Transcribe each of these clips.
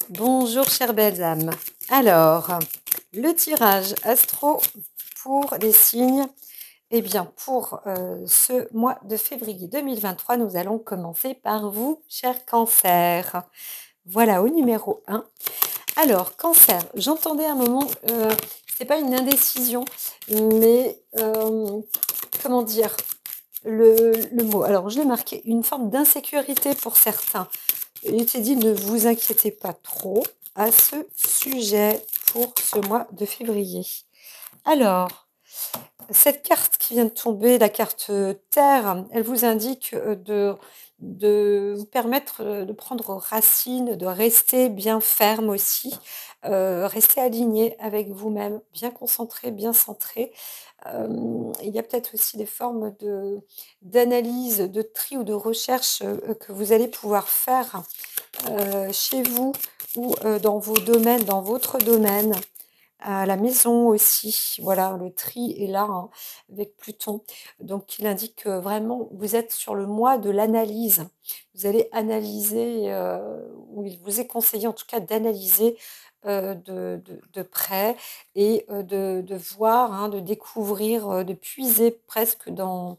Bonjour chères belles âmes. Alors, le tirage astro pour les signes. Eh bien, pour ce mois de février 2023, nous allons commencer par vous, cher Cancer. Voilà, au numéro 1. Alors, Cancer, j'entendais un moment, c'est pas une indécision, mais comment dire le mot. Alors, je l'ai marqué, une forme d'insécurité pour certains. Il était dit, ne vous inquiétez pas trop à ce sujet pour ce mois de février. Alors, cette carte qui vient de tomber, la carte Terre, elle vous indique de vous permettre de prendre racine, de rester bien ferme aussi, rester aligné avec vous-même, bien concentré, bien centré. Il y a peut-être aussi des formes d'analyse, de tri ou de recherche que vous allez pouvoir faire chez vous ou dans vos domaines, dans votre domaine, à la maison aussi. Voilà, le tri est là hein, avec Pluton. Donc, il indique que vraiment, vous êtes sur le mois de l'analyse. Vous allez analyser, ou il vous est conseillé en tout cas d'analyser de près et de voir, hein, de découvrir, de puiser presque dans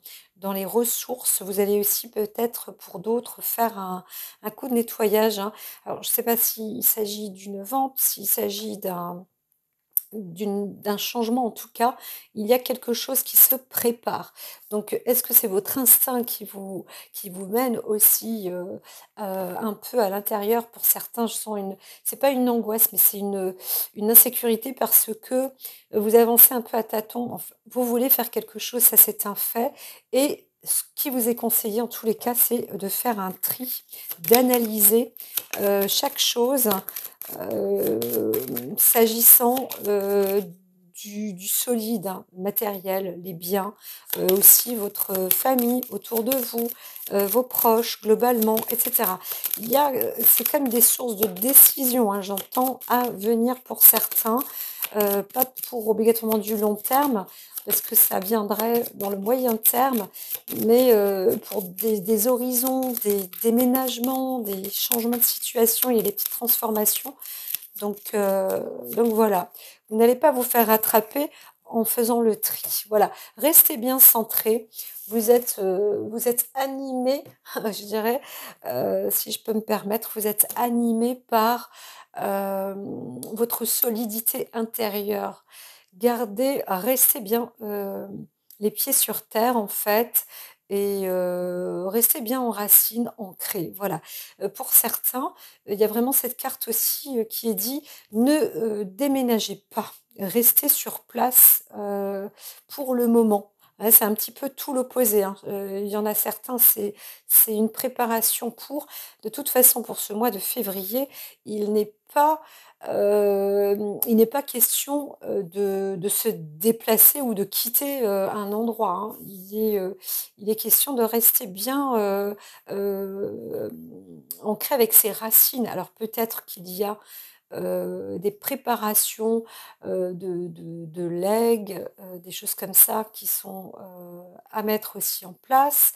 les ressources. Vous allez aussi peut-être pour d'autres faire un coup de nettoyage. Hein. Alors, je ne sais pas s'il s'agit d'une vente, s'il s'agit d'un changement en tout cas, il y a quelque chose qui se prépare. Donc, est-ce que c'est votre instinct qui vous mène aussi un peu à l'intérieur? Pour certains, je sens c'est pas une angoisse, mais c'est une insécurité parce que vous avancez un peu à tâtons. Vous voulez faire quelque chose, ça c'est un fait. Et ce qui vous est conseillé en tous les cas, c'est de faire un tri, d'analyser chaque chose s'agissant du solide, hein, matériel, les biens, aussi votre famille autour de vous, vos proches globalement, etc. C'est comme des sources de décision, hein, j'entends, à venir pour certains, pas pour obligatoirement du long terme, parce que ça viendrait dans le moyen terme, mais pour des horizons, des déménagements, des changements de situation, il y a des petites transformations. Donc voilà, vous n'allez pas vous faire rattraper en faisant le tri. Voilà, restez bien centré. Vous êtes animé, je dirais, si je peux me permettre, vous êtes animé par votre solidité intérieure. Restez bien les pieds sur terre en fait et restez bien en racine, ancrés. Voilà. Pour certains, il y a vraiment cette carte aussi qui est dit ne déménagez pas, restez sur place pour le moment. Ouais, c'est un petit peu tout l'opposé. Hein. Il y en a certains, c'est une préparation pour. De toute façon, pour ce mois de février, il n'est pas, il n'est pas question de se déplacer ou de quitter un endroit. Hein. Il est question de rester bien ancré avec ses racines. Alors peut-être qu'il y a des préparations de legs, des choses comme ça qui sont à mettre aussi en place.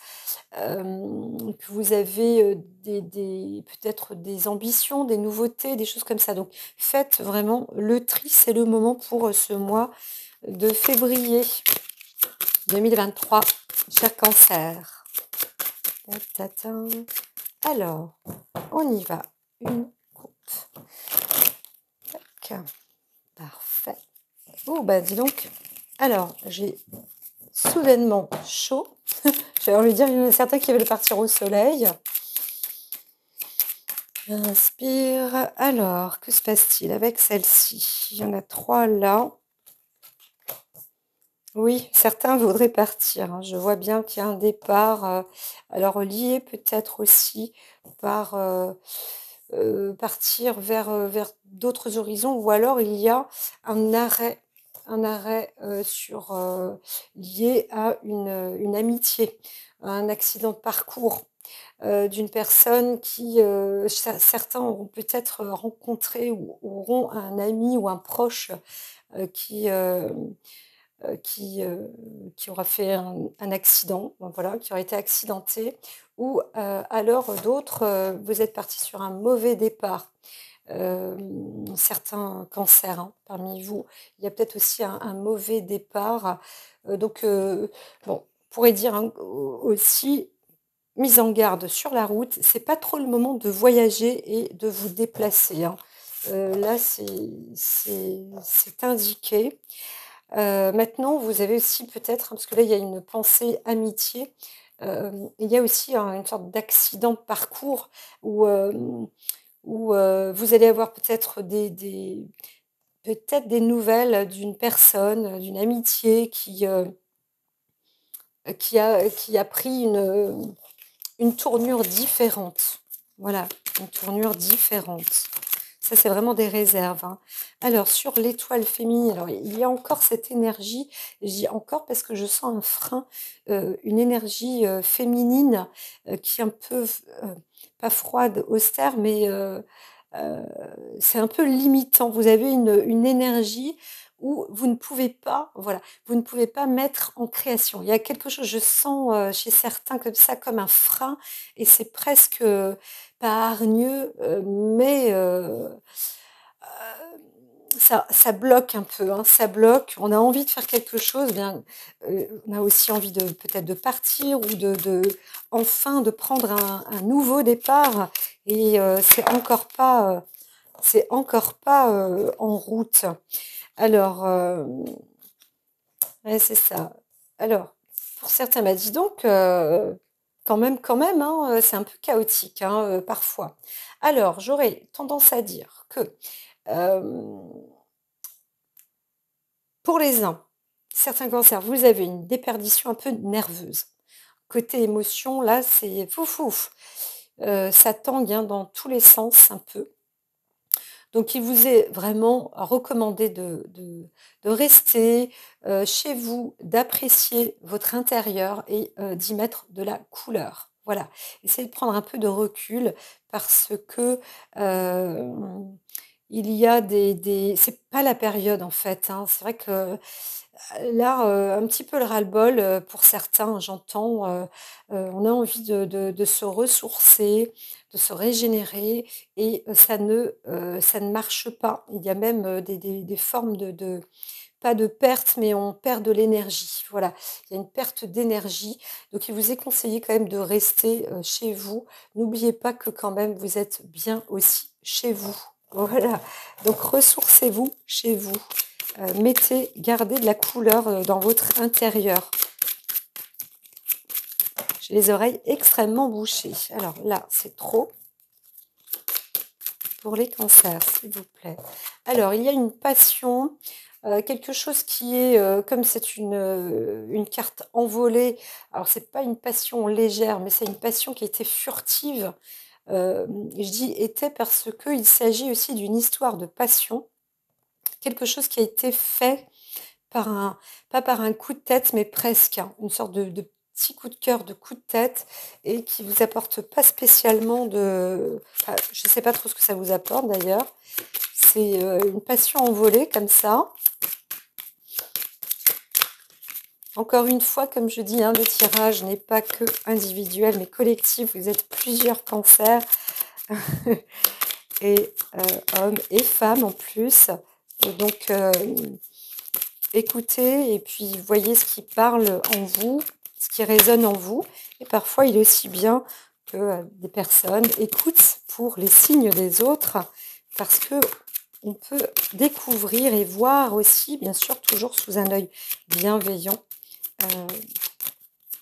Que vous avez peut-être des ambitions, des nouveautés, des choses comme ça. Donc faites vraiment le tri, c'est le moment pour ce mois de février 2023, cher Cancer. Ta-ta-ta. Alors, on y va. Une coupe. Tac. Parfait. Oh, bah dis donc. Alors, j'ai soudainement chaud. J'ai envie de dire, il y en a certains qui veulent partir au soleil. Inspire. Alors, que se passe-t-il avec celle-ci? Il y en a 3 là. Oui, certains voudraient partir. Hein. Je vois bien qu'il y a un départ. Alors, lié peut-être aussi par partir vers d'autres horizons, ou alors il y a un arrêt lié à une amitié, un accident de parcours d'une personne certains auront peut-être rencontré ou auront un ami ou un proche euh, qui, euh, qui aura fait un accident, bon, voilà, qui aura été accidenté, ou alors d'autres, vous êtes parti sur un mauvais départ. certains cancers, hein, parmi vous. Il y a peut-être aussi un mauvais départ. Donc, bon, on pourrait dire, hein, aussi, mise en garde sur la route, c'est pas trop le moment de voyager et de vous déplacer, hein. Là, c'est indiqué. Maintenant, vous avez aussi peut-être, hein, parce que là, il y a une pensée amitié, il y a aussi une sorte d'accident de parcours où, vous allez avoir peut-être peut-être des nouvelles d'une personne, d'une amitié qui a pris une tournure différente. Voilà, une tournure différente. Ça, c'est vraiment des réserves, hein. Alors, sur l'étoile féminine, alors il y a encore cette énergie, je dis encore parce que je sens un frein, une énergie, féminine, qui est un peu pas froide, austère, mais heu, c'est un peu limitant. Vous avez une énergie où vous ne pouvez pas, voilà, vous ne pouvez pas mettre en création. Il y a quelque chose, je sens, chez certains comme ça, comme un frein et c'est presque, pas hargneux, mais ça bloque un peu, hein, ça bloque. On a envie de faire quelque chose, bien, on a aussi envie de peut-être de partir ou enfin de prendre un nouveau départ et c'est encore pas, en route. Alors, ouais, c'est ça. Alors, pour certains, bah, dis donc, quand même, hein, c'est un peu chaotique, hein, parfois. Alors, j'aurais tendance à dire que, hem pour les uns, certains cancers, vous avez une déperdition un peu nerveuse. Côté émotion, là, c'est fouf fouf, ça tangue, hein, dans tous les sens un peu. Donc il vous est vraiment recommandé de rester, chez vous, d'apprécier votre intérieur et d'y mettre de la couleur. Voilà. Essayez de prendre un peu de recul parce que, il y a c'est pas la période en fait, hein. C'est vrai que là, un petit peu le ras-le-bol, pour certains, j'entends, on a envie de se ressourcer, de se régénérer et ça ne marche pas. Il y a même, des formes de pas de perte, mais on perd de l'énergie. Voilà, il y a une perte d'énergie, donc il vous est conseillé quand même de rester, chez vous. N'oubliez pas que quand même vous êtes bien aussi chez vous. Voilà, donc ressourcez-vous chez vous. Gardez de la couleur, dans votre intérieur. J'ai les oreilles extrêmement bouchées. Alors là, c'est trop pour les cancers, s'il vous plaît. Alors, il y a une passion, quelque chose qui est, comme c'est une carte envolée, alors c'est pas une passion légère, mais c'est une passion qui était furtive. Je dis était parce qu'il s'agit aussi d'une histoire de passion, quelque chose qui a été fait par un pas par un coup de tête, mais presque, hein, une sorte de petit coup de cœur, de coup de tête et qui vous apporte pas spécialement je sais pas trop ce que ça vous apporte d'ailleurs. C'est, une passion envolée comme ça. Encore une fois, comme je dis, hein, le tirage n'est pas que individuel, mais collectif. Vous êtes plusieurs cancers et hommes et femmes en plus. Donc, écoutez et puis voyez ce qui parle en vous, ce qui résonne en vous. Et parfois, il est aussi bien que des personnes écoutent pour les signes des autres parce que on peut découvrir et voir aussi, bien sûr, toujours sous un œil bienveillant,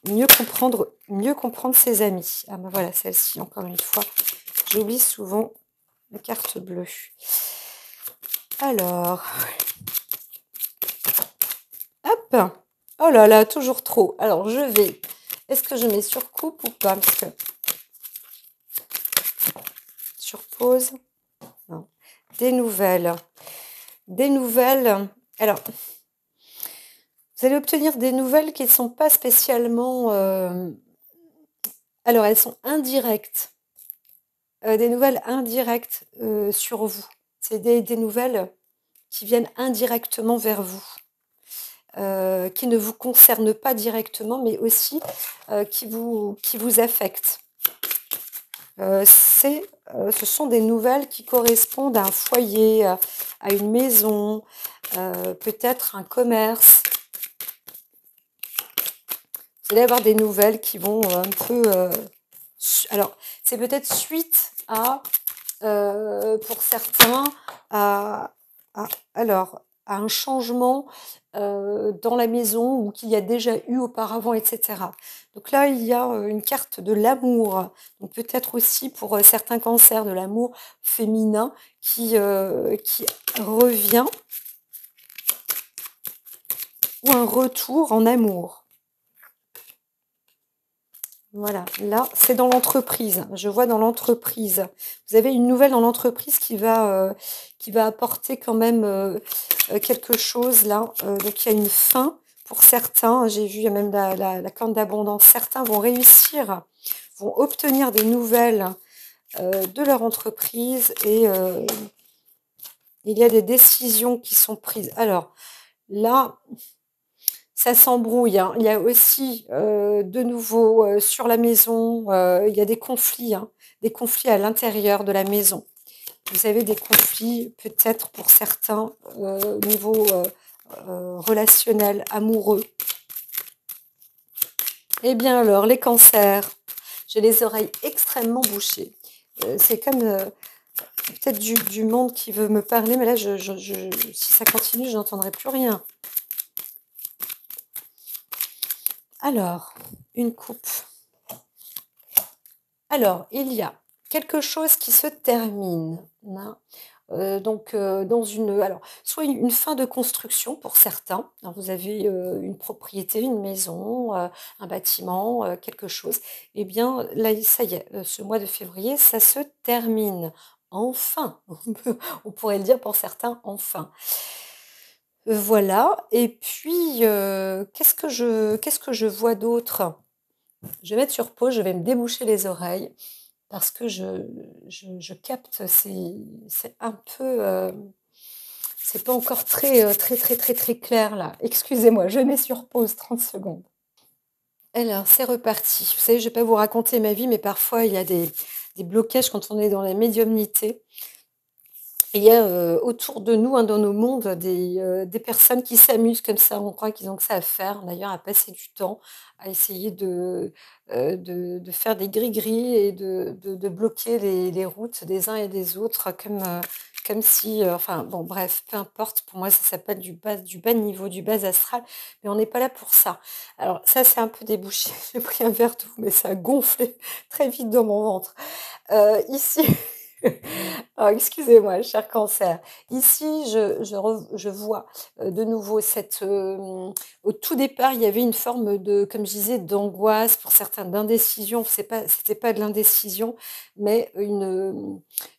mieux comprendre ses amis. Ah ben voilà, celle-ci, encore une fois, j'oublie souvent la carte bleue. Alors, hop! Oh là là, toujours trop. Alors, je vais. Est-ce que je mets sur coupe ou pas? Parce que sur pause. Non. Des nouvelles. Des nouvelles. Alors, vous allez obtenir des nouvelles qui ne sont pas spécialement. Alors, elles sont indirectes. Des nouvelles indirectes sur vous. C'est des nouvelles qui viennent indirectement vers vous. Qui ne vous concernent pas directement, mais aussi qui vous affectent. Ce sont des nouvelles qui correspondent à un foyer, à une maison, peut-être un commerce. Vous allez avoir des nouvelles qui vont un peu... alors, c'est peut-être suite à, pour certains, alors, à un changement dans la maison ou qu'il y a déjà eu auparavant, etc. Donc là, il y a une carte de l'amour. Donc peut-être aussi pour certains cancers, de l'amour féminin qui revient ou un retour en amour. Voilà, là, c'est dans l'entreprise. Je vois dans l'entreprise. Vous avez une nouvelle dans l'entreprise qui va apporter quand même quelque chose là. Donc, il y a une fin pour certains. J'ai vu, il y a même la corne d'abondance. Certains vont réussir, vont obtenir des nouvelles de leur entreprise et il y a des décisions qui sont prises. Alors, là... ça s'embrouille, hein. Il y a aussi de nouveau sur la maison, il y a des conflits à l'intérieur de la maison. Vous avez des conflits peut-être pour certains au niveau relationnel, amoureux. Eh bien alors, les cancers, j'ai les oreilles extrêmement bouchées. C'est comme peut-être du monde qui veut me parler, mais là, si ça continue, je n'entendrai plus rien. Alors, une coupe. Alors, il y a quelque chose qui se termine. Hein. Dans alors, soit une fin de construction pour certains. Alors, vous avez une propriété, une maison, un bâtiment, quelque chose. Eh bien, là, ça y est, ce mois de février, ça se termine. Enfin, on pourrait le dire pour certains, enfin. Voilà. Et puis, qu'est-ce que je vois d'autre? Je vais mettre sur pause, je vais me déboucher les oreilles parce que je capte, c'est un peu, c'est pas encore très, très clair là. Excusez-moi, je mets sur pause 30 secondes. Alors, c'est reparti. Vous savez, je vais pas vous raconter ma vie, mais parfois il y a des blocages quand on est dans la médiumnité. Il y a autour de nous, dans nos mondes, des personnes qui s'amusent comme ça. On croit qu'ils ont que ça à faire, d'ailleurs, à passer du temps, à essayer de faire des gris-gris et de bloquer les routes des uns et des autres, comme si, enfin, bon, bref, peu importe. Pour moi, ça s'appelle du bas niveau, du bas astral, mais on n'est pas là pour ça. Alors, ça, c'est un peu débouché. J'ai pris un verre d'eau, mais ça a gonflé très vite dans mon ventre. Ici. Oh, excusez-moi, cher cancer. Ici, je vois de nouveau au tout départ, il y avait une forme de, comme je disais, d'angoisse, pour certains, d'indécision. C'était pas de l'indécision, mais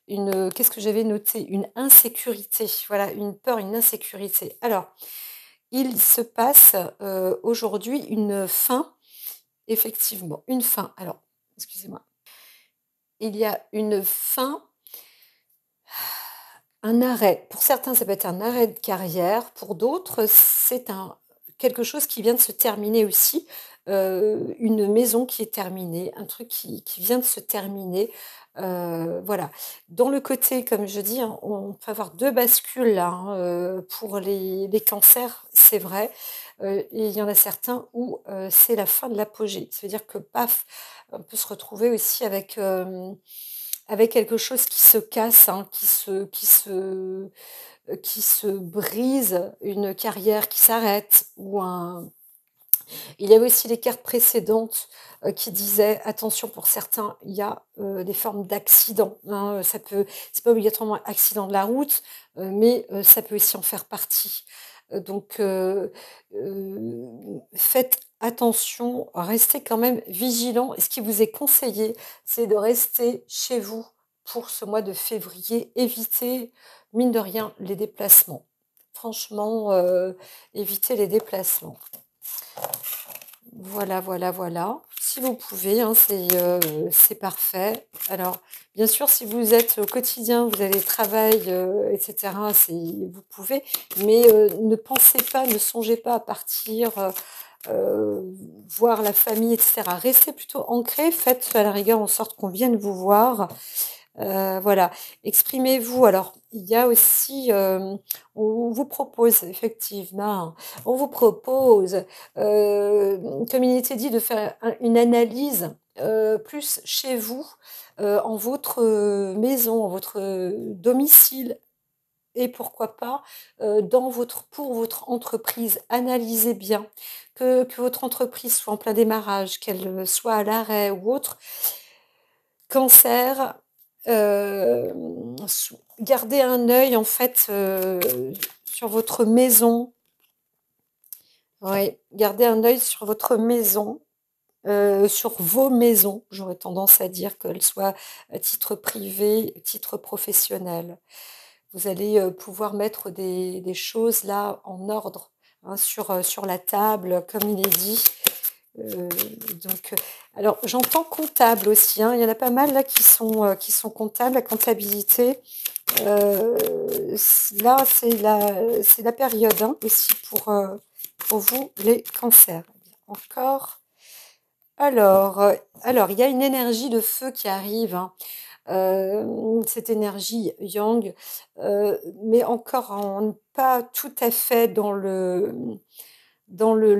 qu'est-ce que j'avais noté? Une insécurité. Voilà, une peur, une insécurité. Alors, il se passe aujourd'hui une fin, effectivement, une fin. Alors, excusez-moi. Il y a une fin. Un arrêt. Pour certains, ça peut être un arrêt de carrière. Pour d'autres, c'est quelque chose qui vient de se terminer aussi. Une maison qui est terminée, un truc qui vient de se terminer. Voilà. Dans le côté, comme je dis, hein, on peut avoir deux bascules là, hein, pour les cancers, c'est vrai. Et il y en a certains où c'est la fin de l'apogée. Ça veut dire que, paf, on peut se retrouver aussi avec quelque chose qui se casse, hein, qui se brise, une carrière qui s'arrête ou un... Il y avait aussi les cartes précédentes qui disaient, attention pour certains, il y a des formes d'accidents. Hein, c'est pas obligatoirement accident de la route, mais ça peut aussi en faire partie. Faites attention, restez quand même vigilant. Et ce qui vous est conseillé, c'est de rester chez vous pour ce mois de février. Évitez, mine de rien, les déplacements. Franchement, évitez les déplacements. Voilà, voilà, voilà. Si vous pouvez, hein, c'est parfait. Alors, bien sûr, si vous êtes au quotidien, vous avez travail, etc., vous pouvez, mais ne pensez pas, ne songez pas à partir voir la famille et cetera. Restez plutôt ancrés, faites à la rigueur en sorte qu'on vienne vous voir. Voilà, exprimez-vous. Alors, il y a aussi, on vous propose effectivement, on vous propose, comme il était dit, de faire une analyse, plus chez vous, en votre, maison, en votre, domicile et pourquoi pas, dans votre pour votre entreprise. Analysez bien, que votre entreprise soit en plein démarrage, qu'elle, soit à l'arrêt ou autre. Cancer, gardez un œil en fait, sur votre maison. Ouais, gardez un œil sur votre maison, sur vos maisons. J'aurais tendance à dire qu'elles soient à titre privé, titre professionnel. Vous allez, pouvoir mettre des choses là en ordre, hein, sur la table, comme il est dit. Heu, donc, alors j'entends comptable aussi, hein. Il y en a pas mal là qui sont comptables, la comptabilité. Là, c'est la période, hein, aussi pour vous les cancers. Encore, alors il y a une énergie de feu qui arrive, hein. Cette énergie yang, mais encore en pas tout à fait dans le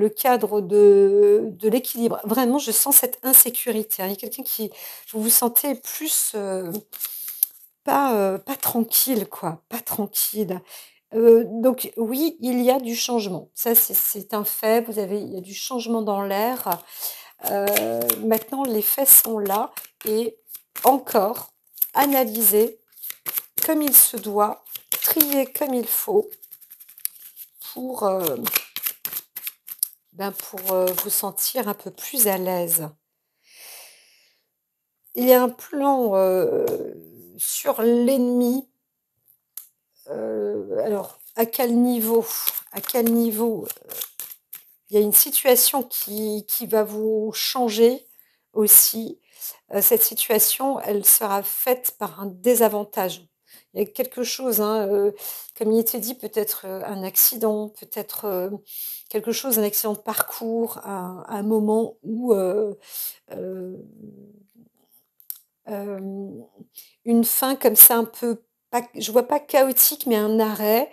cadre de l'équilibre. Vraiment, je sens cette insécurité, hein. Il y a quelqu'un qui vous vous sentez plus, pas tranquille quoi, pas tranquille. Donc oui, il y a du changement. Ça, c'est un fait. Il y a du changement dans l'air. Maintenant les faits sont là et encore, analysez comme il se doit, trier comme il faut pour, pour, vous sentir un peu plus à l'aise. Il y a un plan, sur l'ennemi, alors à quel niveau? À quel niveau? Il y a une situation qui va vous changer aussi. Cette situation, elle sera faite par un désavantage. Il y a quelque chose, hein, comme il était dit, peut-être, un accident, peut-être, quelque chose, un accident de parcours, un moment où, heu, hem, une fin comme ça un peu pas je vois pas chaotique, mais un arrêt,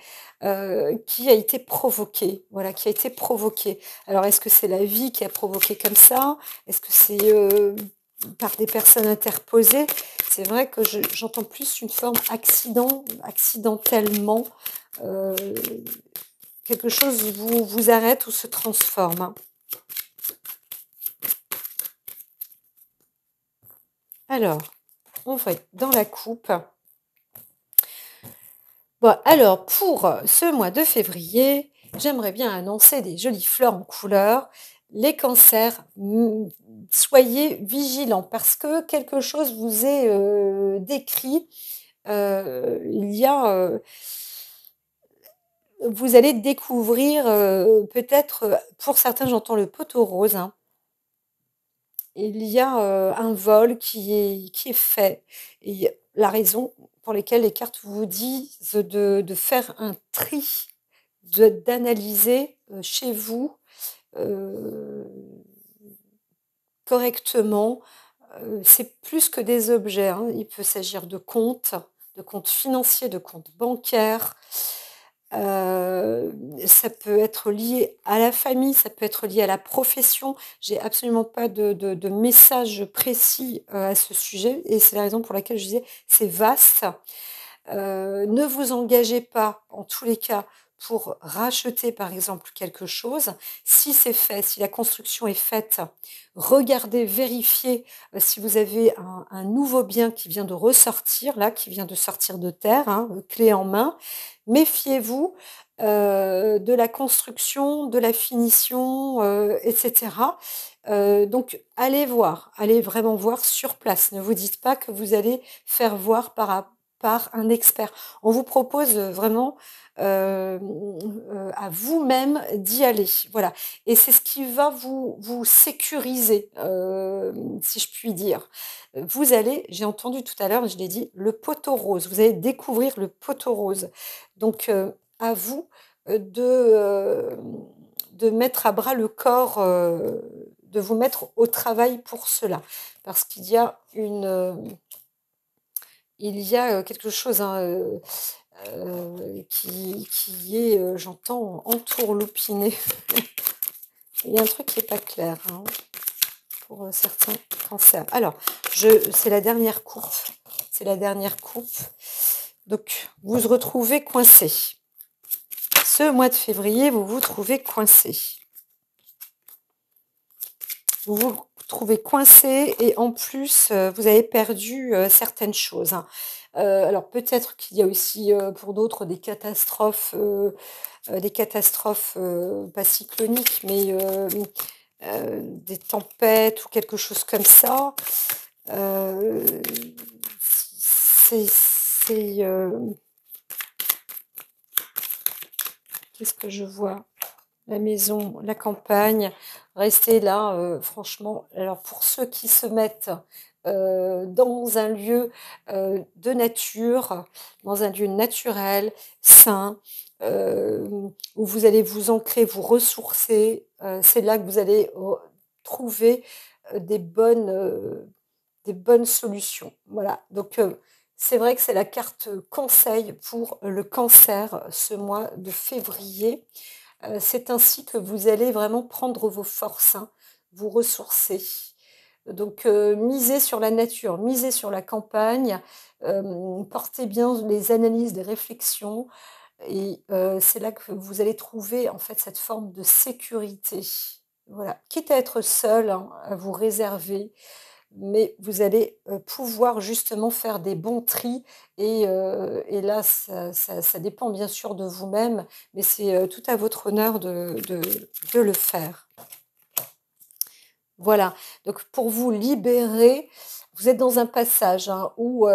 qui a été provoqué, voilà, qui a été provoqué. Alors est-ce que c'est la vie qui a provoqué comme ça? Est-ce que c'est, par des personnes interposées? C'est vrai que j'entends plus une forme accident, accidentellement, heu, quelque chose vous arrête ou se transforme, hein. Alors, on va être dans la coupe. Bon, alors pour, ce mois de février, j'aimerais bien annoncer des jolies fleurs en couleurs. Les cancers, soyez vigilants parce que quelque chose vous est, décrit. Il y a, vous allez découvrir, peut-être, pour certains, j'entends le poteau rose, hein. Il y a, un vol qui est fait et la raison pour lesquelles les cartes vous disent de faire un tri, d'analyser, chez vous, heu, correctement. C'est plus que des objets, hein. Il peut s'agir de comptes financiers, de comptes bancaires. Ça peut être lié à la famille, ça peut être lié à la profession. J'ai absolument pas de message précis, à ce sujet et c'est la raison pour laquelle je disais: «C'est vaste». Ne vous engagez pas, en tous les cas, pour racheter, par exemple, quelque chose. Si c'est fait, si la construction est faite, regardez, vérifiez, si vous avez un nouveau bien qui vient de ressortir, là, qui vient de sortir de terre, hein, clé en main. Méfiez-vous, de la construction, de la finition, et cetera. Donc allez voir, allez vraiment voir sur place. Ne vous dites pas que vous allez faire voir par un expert. On vous propose, vraiment, à vous-même d'y aller, voilà et c'est ce qui va vous sécuriser, si je puis dire. Vous allez j'ai entendu tout à l'heure, je l'ai dit, le poteau rose. Vous allez découvrir le poteau rose. Donc, à vous, de, de mettre à bras le corps, de vous mettre au travail pour cela. Parce qu'il y a quelque chose, hein, qui est, j'entends entourloupiné. Il y a un truc qui est pas clair, hein, pour, certains cancers. Alors, c'est la dernière coupe. C'est la dernière coupe. Donc, vous vous retrouvez coincé. Ce mois de février, vous vous trouvez coincé. Vous vous trouvez coincé et en plus, vous avez perdu, certaines choses, hein. Alors peut-être qu'il y a aussi, pour d'autres des catastrophes, pas cycloniques, mais, des tempêtes ou quelque chose comme ça. Heu, qu'est-ce que je vois? La maison, la campagne, rester là, franchement, alors pour ceux qui se mettent, dans un lieu, de nature, dans un lieu naturel, sain, où vous allez vous ancrer, vous ressourcer, c'est là que vous allez trouver, des bonnes solutions. Voilà, donc c'est vrai que c'est la carte, conseil pour le cancer, ce mois de février. C'est ainsi que vous allez vraiment prendre vos forces, hein, vous ressourcer. Donc, misez sur la nature, misez sur la campagne, portez bien les analyses, les réflexions et c'est là que vous allez trouver, en fait, cette forme de sécurité. Voilà, quitte à être seul, hein, à vous réserver, mais vous allez, pouvoir justement faire des bons tris et là ça dépend bien sûr de vous-même, mais c'est, tout à votre honneur de le faire. Voilà, donc pour vous libérer, vous êtes dans un passage, hein, où,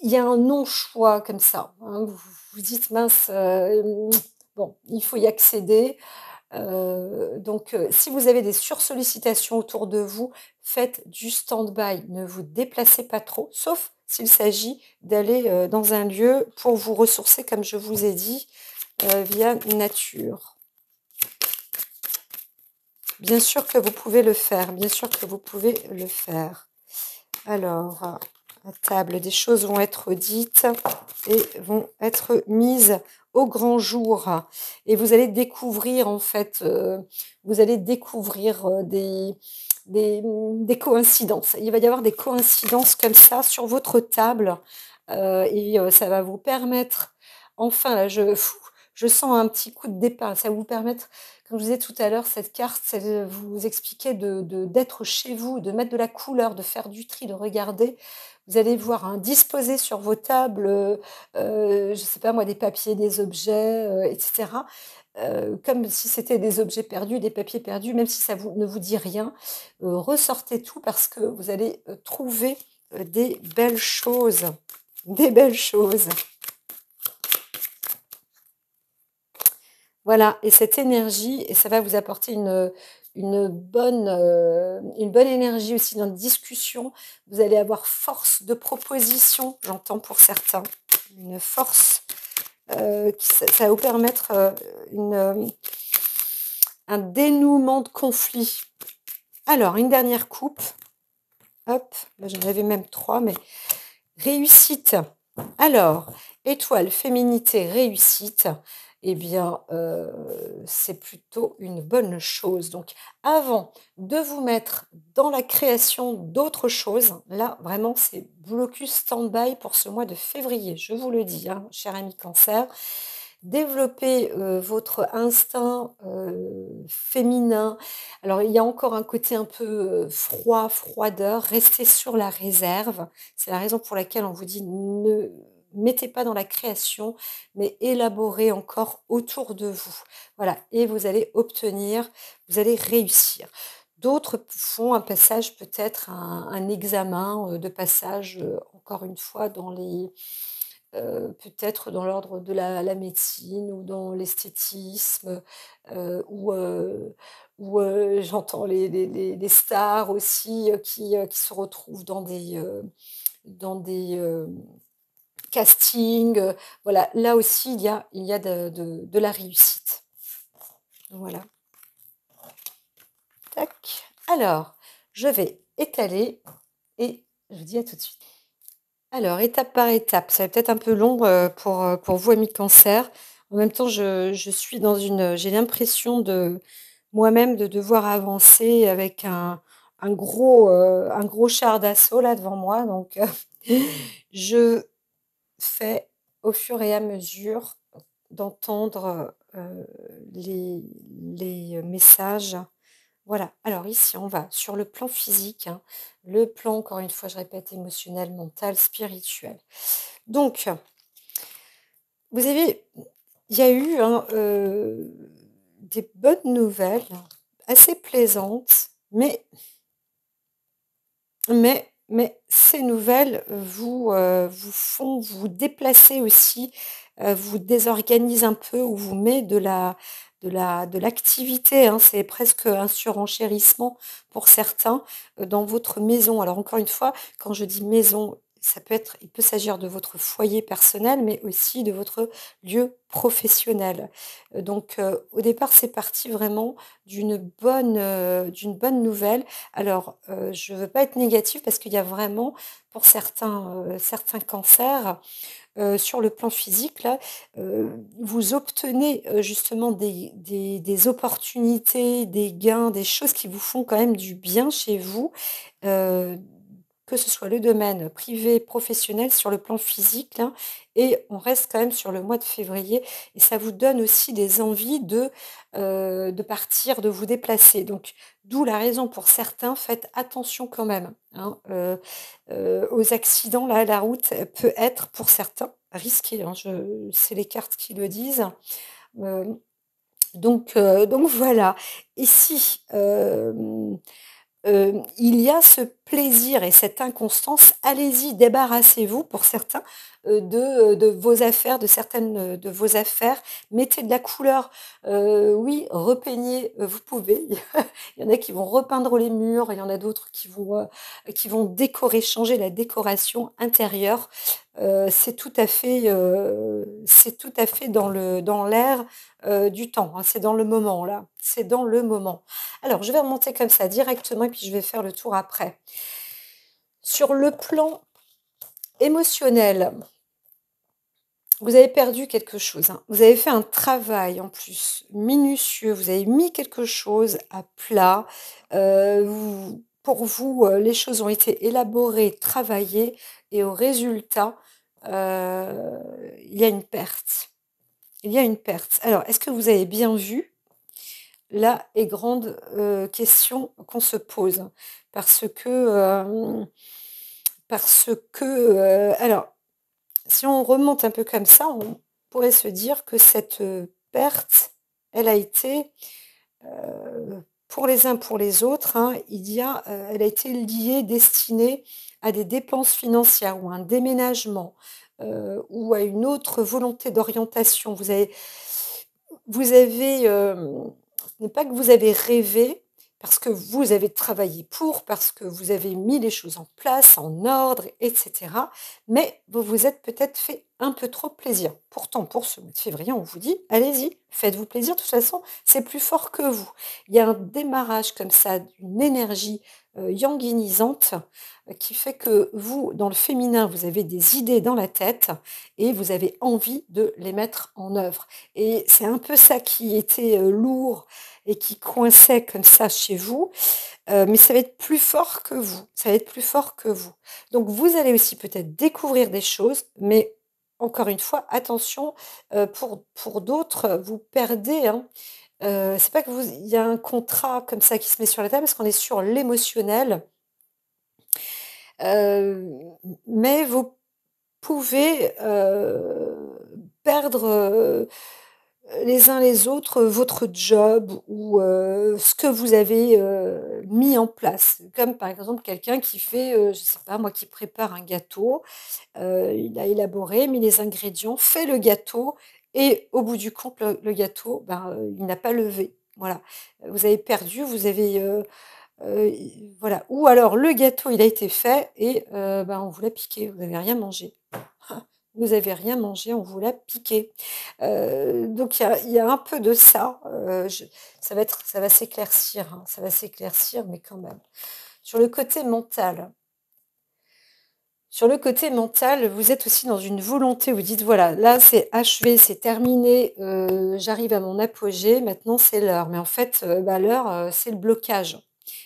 il y a un non-choix comme ça, hein. Vous vous dites: «Mince, bon, il faut y accéder». Donc, si vous avez des sursollicitations autour de vous, faites du stand-by. Ne vous déplacez pas trop, sauf s'il s'agit d'aller, dans un lieu pour vous ressourcer, comme je vous ai dit, via nature. Bien sûr que vous pouvez le faire, bien sûr que vous pouvez le faire. Alors, à table, des choses vont être dites et vont être mises au grand jour. Et vous allez découvrir, en fait, des coïncidences. Il va y avoir des coïncidences comme ça sur votre table et ça va vous permettre, enfin, là, je sens un petit coup de départ. Ça va vous permettre, comme je vous disais tout à l'heure, cette carte, ça vous expliquait d'être chez vous, de mettre de la couleur, de faire du tri, de regarder. Vous allez voir, hein, disposer sur vos tables, je ne sais pas moi, des papiers, des objets, etc. Comme si c'était des objets perdus, des papiers perdus, même si ça ne vous dit rien. Ressortez tout parce que vous allez trouver des belles choses. Des belles choses. Voilà, et cette énergie, et ça va vous apporter une bonne énergie aussi dans la discussion. Vous allez avoir force de proposition, j'entends pour certains. Une force, ça va vous permettre un dénouement de conflit. Alors, une dernière coupe. Hop, là j'en avais même 3, mais réussite. Alors, étoile, féminité, réussite, eh bien, c'est plutôt une bonne chose. Donc, avant de vous mettre dans la création d'autres choses, là, vraiment, c'est blocus stand-by pour ce mois de février. Je vous le dis, hein, cher ami Cancer. Développez votre instinct féminin. Alors, il y a encore un côté un peu froideur. Restez sur la réserve. C'est la raison pour laquelle on vous dit ne mettez pas dans la création, mais élaborez encore autour de vous. Voilà, et vous allez obtenir, vous allez réussir. D'autres font un passage, peut-être un examen de passage, encore une fois, peut-être dans l'ordre de la médecine ou dans l'esthétisme, ou j'entends les stars aussi, qui se retrouvent dans des castings, voilà. Là aussi, il y a de la réussite. Voilà. Tac. Alors, je vais étaler et je vous dis à tout de suite. Alors, étape par étape, ça va peut-être un peu long, pour vous, amis Cancer. En même temps, je suis dans une, j'ai l'impression de moi-même de devoir avancer avec un gros char d'assaut là devant moi donc je fais au fur et à mesure d'entendre, les messages. Voilà. Alors ici, on va sur le plan physique, hein, le plan, encore une fois, je répète, émotionnel, mental, spirituel. Donc, vous avez il y a eu, hein, des bonnes nouvelles assez plaisantes, mais ces nouvelles vous font vous déplacer aussi, vous désorganisent un peu ou vous met de l'activité, hein. C'est presque un surenchérissement pour certains, dans votre maison. Alors encore une fois, quand je dis maison, il peut s'agir de votre foyer personnel, mais aussi de votre lieu professionnel. Donc, au départ, c'est parti vraiment d'une bonne nouvelle. Alors, je ne veux pas être négative parce qu'il y a vraiment pour certains cancers, sur le plan physique là, vous obtenez, justement des opportunités, des gains, des choses qui vous font quand même du bien chez vous, heu, que ce soit le domaine privé, professionnel, sur le plan physique là et on reste quand même sur le mois de février et ça vous donne aussi des envies de partir, de vous déplacer donc d'où la raison pour certains, faites attention quand même, hein, aux accidents. Là, la route, elle peut être pour certains risquée, hein, c'est les cartes qui le disent. Hem, donc voilà. Ici, il y a ce plaisir et cette inconstance, allez-y, débarrassez-vous pour certains, de vos affaires, de certaines, de vos affaires. Mettez de la couleur, oui, repeignez, vous pouvez. Il y en a qui vont repeindre les murs, il y en a d'autres qui vont décorer, changer la décoration intérieure. C'est tout à fait dans l'air, du temps, hein, c'est dans le moment là, c'est dans le moment. Alors, je vais remonter comme ça directement et puis je vais faire le tour après. Sur le plan émotionnel, vous avez perdu quelque chose, hein. Vous avez fait un travail en plus minutieux, vous avez mis quelque chose à plat, pour vous, les choses ont été élaborées, travaillées et au résultat, il y a une perte. Il y a une perte. Alors, est-ce que vous avez bien vu? Là est grande, question qu'on se pose parce que, alors, si on remonte un peu comme ça, on pourrait se dire que cette, perte, elle a été, pour les uns, pour les autres, hein, elle a été liée, destinée à des dépenses financières ou un déménagement, ou à une autre volonté d'orientation. Ce n'est pas que vous avez rêvé, parce que vous avez travaillé pour, parce que vous avez mis les choses en place, en ordre et cetera, mais vous vous êtes peut-être fait un peu trop plaisir. Pourtant, pour ce mois de février, on vous dit: «Allez-y, faites-vous plaisir, de toute façon, c'est plus fort que vous». Il y a un démarrage comme ça d'une énergie, yang-inisante, qui fait que vous, dans le féminin, vous avez des idées dans la tête et vous avez envie de les mettre en œuvre. Et c'est un peu ça qui était, lourd et qui coinçait comme ça chez vous, mais ça va être plus fort que vous, ça va être plus fort que vous. Donc vous allez aussi peut-être découvrir des choses, mais encore une fois, attention, pour d'autres, vous perdez, hein, c'est pas que vous il y a un contrat comme ça qui se met sur la table parce qu'on est sur l'émotionnel, mais vous pouvez, perdre, les uns les autres, votre job ou ce que vous avez, mis en place. Comme par exemple quelqu'un qui fait, je sais pas moi, qui prépare un gâteau, il a élaboré, mis les ingrédients, fait le gâteau et au bout du compte, le gâteau, ben, il n'a pas levé. Voilà. Vous avez perdu, vous avez, i voilà. Ou alors le gâteau, il a été fait et ben, on vous l'a piqué, vous n'avez rien mangé. vous avez rien mangé, on vous l'a piqué. Donc il y a un peu de ça, ça va s'éclaircir, hein, ça va s'éclaircir, mais quand même. Sur le côté mental vous êtes aussi dans une volonté, vous dites: «Voilà, là, c'est achevé, c'est terminé, j'arrive à mon apogée, maintenant c'est l'heure». Mais en fait, bah, l'heure, c'est le blocage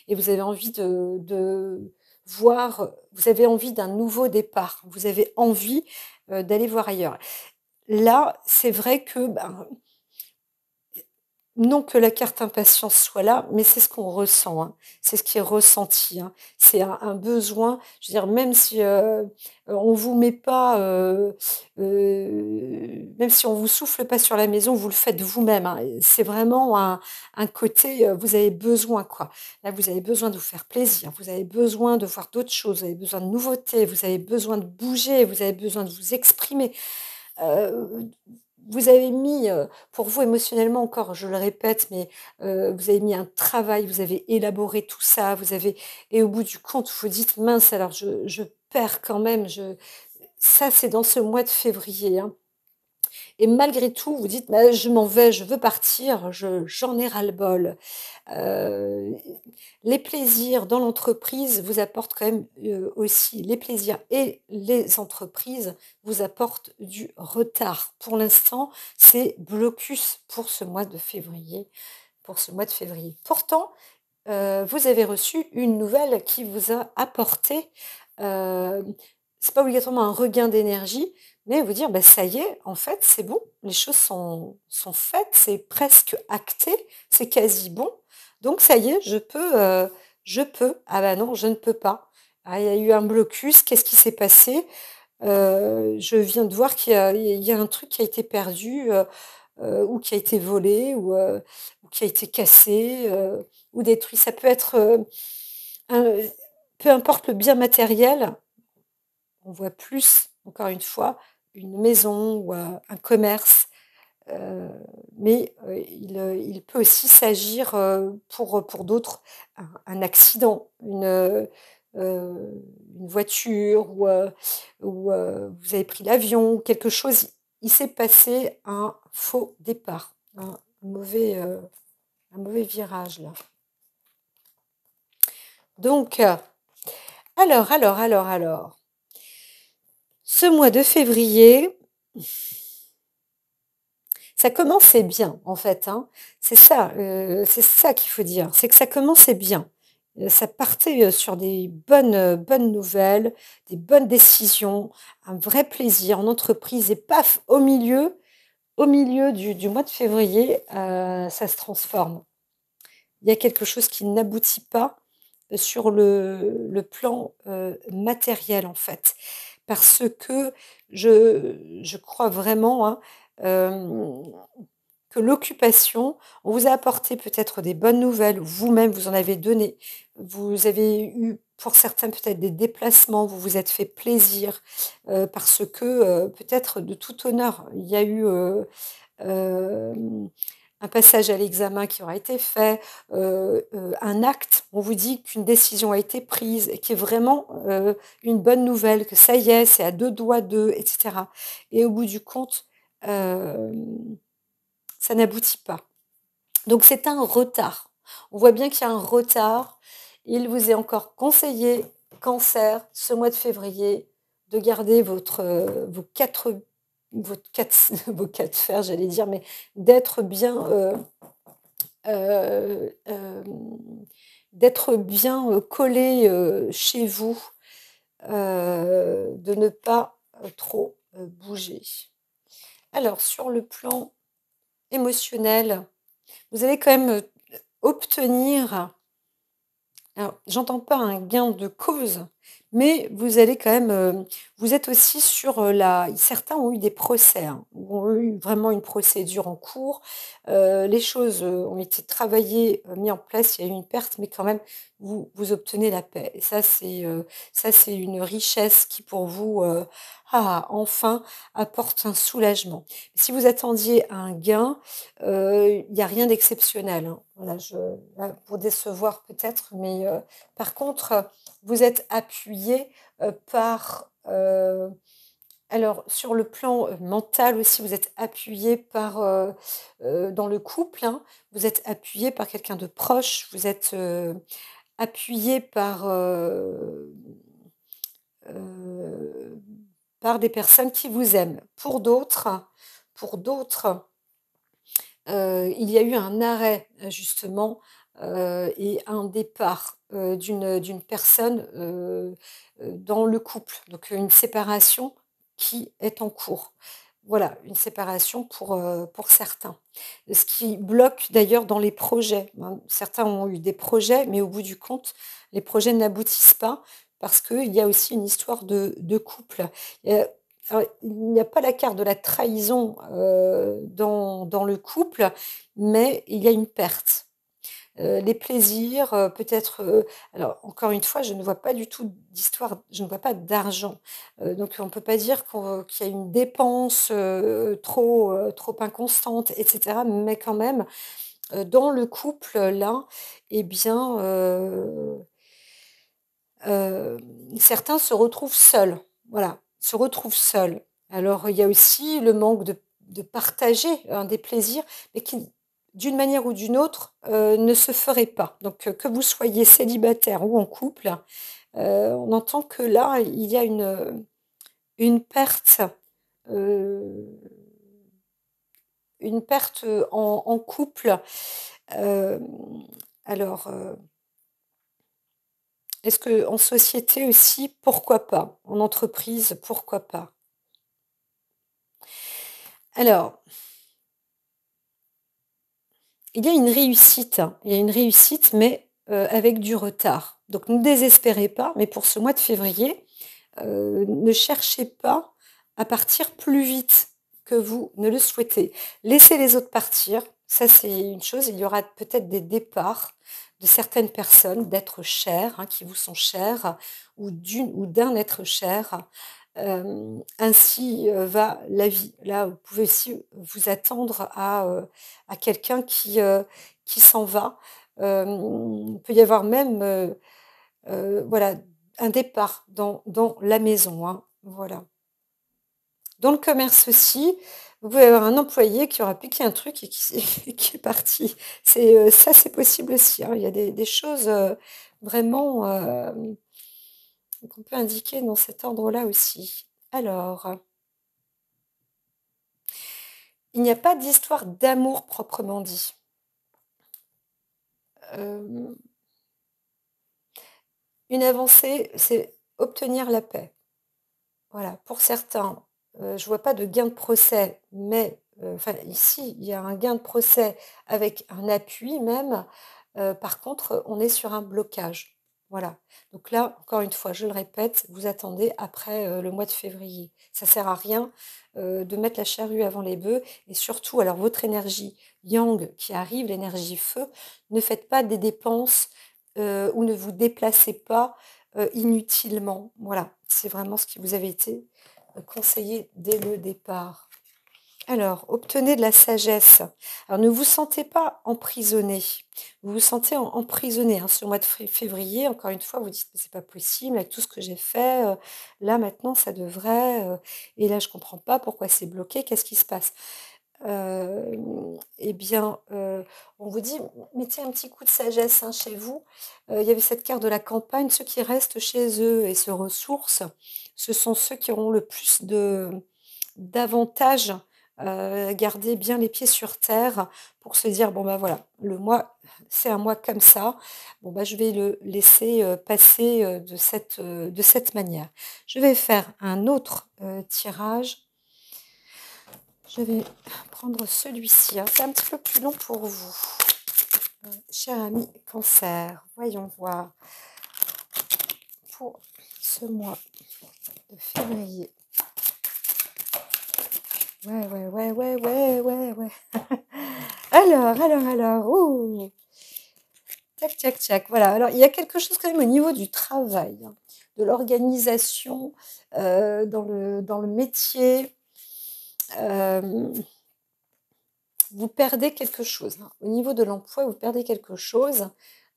et vous avez envie de voir, vous avez envie d'un nouveau départ. Vous avez envie, d'aller voir ailleurs. Là, c'est vrai que, ben, non que la carte impatience soit là, mais c'est ce qu'on ressent, hein. C'est ce qui est ressenti, hein. C'est un besoin, je veux dire, même si, on vous met pas, même si on vous souffle pas sur la maison, vous le faites vous-même, hein. Et c'est vraiment un côté, vous avez besoin, quoi. Là, vous avez besoin de vous faire plaisir, vous avez besoin de voir d'autres choses, vous avez besoin de nouveautés, vous avez besoin de bouger, vous avez besoin de vous exprimer. Heu, Vous avez mis, pour vous émotionnellement encore, je le répète, mais vous avez mis un travail, vous avez élaboré tout ça, vous avez et au bout du compte, vous vous dites: «Mince alors je perds quand même, je» ça c'est dans ce mois de février, hein. Et malgré tout, vous dites: «Bah, je m'en vais, je veux partir, j'en ai ras-le-bol». Heu, les plaisirs dans l'entreprise vous apportent quand même, aussi les plaisirs et les entreprises vous apportent du retard. Pour l'instant, c'est blocus pour ce mois de février Pourtant, vous avez reçu une nouvelle qui vous a apporté, c'est pas obligatoirement un regain d'énergie, mais vous dire: «Bah, ça y est, en fait, c'est bon, les choses sont faites, c'est presque acté, c'est quasi bon, donc ça y est, je peux. Ah bah non, je ne peux pas. Ah, il y a eu un blocus, qu'est-ce qui s'est passé? Je viens de voir qu'il y a un truc qui a été perdu, ou qui a été volé ou qui a été cassé, ou détruit. Ça peut être, un peu importe le bien matériel, on voit plus, encore une fois, une maison ou un commerce, heu, mais il peut aussi s'agir, pour d'autres, un accident, une voiture ou vous avez pris l'avion ou quelque chose. Il s'est passé un faux départ, un mauvais virage là. Donc, alors, ce mois de février, ça commençait bien en fait, hein. C'est ça qu'il faut dire, c'est que ça commençait bien. Ça partait, sur des bonnes nouvelles, des bonnes décisions, un vrai plaisir en entreprise et paf, au milieu du mois de février, ça se transforme. Il y a quelque chose qui n'aboutit pas, sur le plan, matériel, en fait. Parce que je crois vraiment, hein, hem, que l'occupation on vous a apporté peut-être des bonnes nouvelles, ou vous-même vous en avez donné. Vous avez eu, pour certains, peut-être des déplacements, vous vous êtes fait plaisir, parce que, peut-être de tout honneur, il y a eu, hem, un passage à l'examen qui aura été fait, un acte. On vous dit qu'une décision a été prise et qui est vraiment, une bonne nouvelle, que ça y est, c'est à 2 doigts d'eux et cetera et au bout du compte, hem, ça n'aboutit pas. Donc c'est un retard. On voit bien qu'il y a un retard. Il vous est encore conseillé, Cancer, ce mois de février, de garder votre 4 vos 4 fers, j'allais dire, mais d'être bien, hem, d'être bien, collé, chez vous, de ne pas, trop, bouger. Alors sur le plan émotionnel, vous allez quand même, obtenir. Alors, j'entends pas un gain de cause, mais vous allez quand même, vous êtes aussi sur, la certains ont eu des procès, hein, ont eu vraiment une procédure en cours. Les choses, ont été travaillées, mis en place, il y a eu une perte, mais quand même, vous obtenez la paix et ça, c'est une richesse qui pour vous, enfin, apporte un soulagement. Si vous attendiez un gain, il y a rien d'exceptionnel, hein. Voilà, là, pour décevoir peut-être, mais par contre, vous êtes appuyé, par, Alors, sur le plan, mental aussi, vous êtes appuyé par, dans le couple, hein, vous êtes appuyé par quelqu'un de proche, vous êtes, appuyé heu, par des personnes qui vous aiment. Pour d'autres, il y a eu un arrêt, justement, et un départ, d'une personne, dans le couple. Donc, une séparation qui est en cours. Voilà, une séparation pour certains. Ce qui bloque d'ailleurs dans les projets, hein. Certains ont eu des projets, mais au bout du compte, les projets n'aboutissent pas parce qu'il y a aussi une histoire de couple. Alors, il n'y a pas la carte de la trahison, dans le couple, mais il y a une perte. Les plaisirs, peut-être, alors encore une fois, je ne vois pas du tout d'histoire, je ne vois pas d'argent. Donc on ne peut pas dire qu'il y a une dépense, trop inconstante et cetera, mais quand même, dans le couple là, eh bien, certains se retrouvent seuls, voilà, se retrouvent seuls. Alors il y a aussi le manque de partager, hein, des plaisirs, mais qui, d'une manière ou d'une autre, ne se ferait pas. Donc, que vous soyez célibataire ou en couple, on entend que là, il y a une perte, heu, une perte, en couple. Hem, alors, est-ce qu'en société aussi, pourquoi pas? En entreprise, pourquoi pas? Alors, il y a une réussite, hein, il y a une réussite, mais avec du retard. Donc ne désespérez pas, mais pour ce mois de février, ne cherchez pas à partir plus vite que vous ne le souhaitez. Laissez les autres partir, ça c'est une chose. Il y aura peut-être des départs de certaines personnes, d'êtres chers, hein, qui vous sont chers, ou d'une ou d'un être cher. Ainsi, va la vie. Là, vous pouvez aussi vous attendre à quelqu'un qui s'en va. Il peut y avoir même, voilà, un départ dans la maison, hein, voilà. Dans le commerce aussi, vous pouvez avoir un employé qui aura piqué un truc et qui s'est qui est parti. Ça, c'est possible aussi, hein. Il y a des choses, vraiment, qu'on peut indiquer dans cet ordre-là aussi. Alors, il n'y a pas d'histoire d'amour proprement dit. Hem, une avancée, c'est obtenir la paix. Voilà, pour certains, je vois pas de gain de procès, mais enfin ici, il y a un gain de procès avec un appui même, par contre, on est sur un blocage. Voilà, donc là, encore une fois, je le répète, vous attendez après, le mois de février. Ça sert à rien, de mettre la charrue avant les bœufs et surtout, alors votre énergie yang qui arrive, l'énergie feu, ne faites pas des dépenses, ou ne vous déplacez pas, inutilement. Voilà, c'est vraiment ce qui vous avait été, conseillé dès le départ. Alors, obtenez de la sagesse. Alors, ne vous sentez pas emprisonné. Vous vous sentez emprisonné, hein, ce mois de février. Encore une fois, vous dites, mais c'est pas possible avec tout ce que j'ai fait. Là, maintenant, ça devrait. Et là, je comprends pas pourquoi c'est bloqué. Qu'est-ce qui se passe? Eh bien, on vous dit: «Mettez un petit coup de sagesse, hein, chez vous». Il y avait cette carte de la campagne, ceux qui restent chez eux et se ressourcent, ce sont ceux qui auront le plus d'avantages, garder bien les pieds sur terre pour se dire: «Bon, bah, voilà, le mois, c'est un mois comme ça. Bon, bah, je vais le laisser, passer, de cette manière». Je vais faire un autre, tirage. Je vais prendre celui-ci, hein, c'est un petit peu plus long pour vous. Cher ami Cancer, voyons voir pour ce mois de février. Ouais, ouais, ouais, ouais, ouais, ouais, ouais. Alors, ouh! Tac, tac, tac, voilà. Alors, il y a quelque chose quand même au niveau du travail, hein, de l'organisation, dans le métier. Hem Vous perdez quelque chose, hein. Au niveau de l'emploi, vous perdez quelque chose.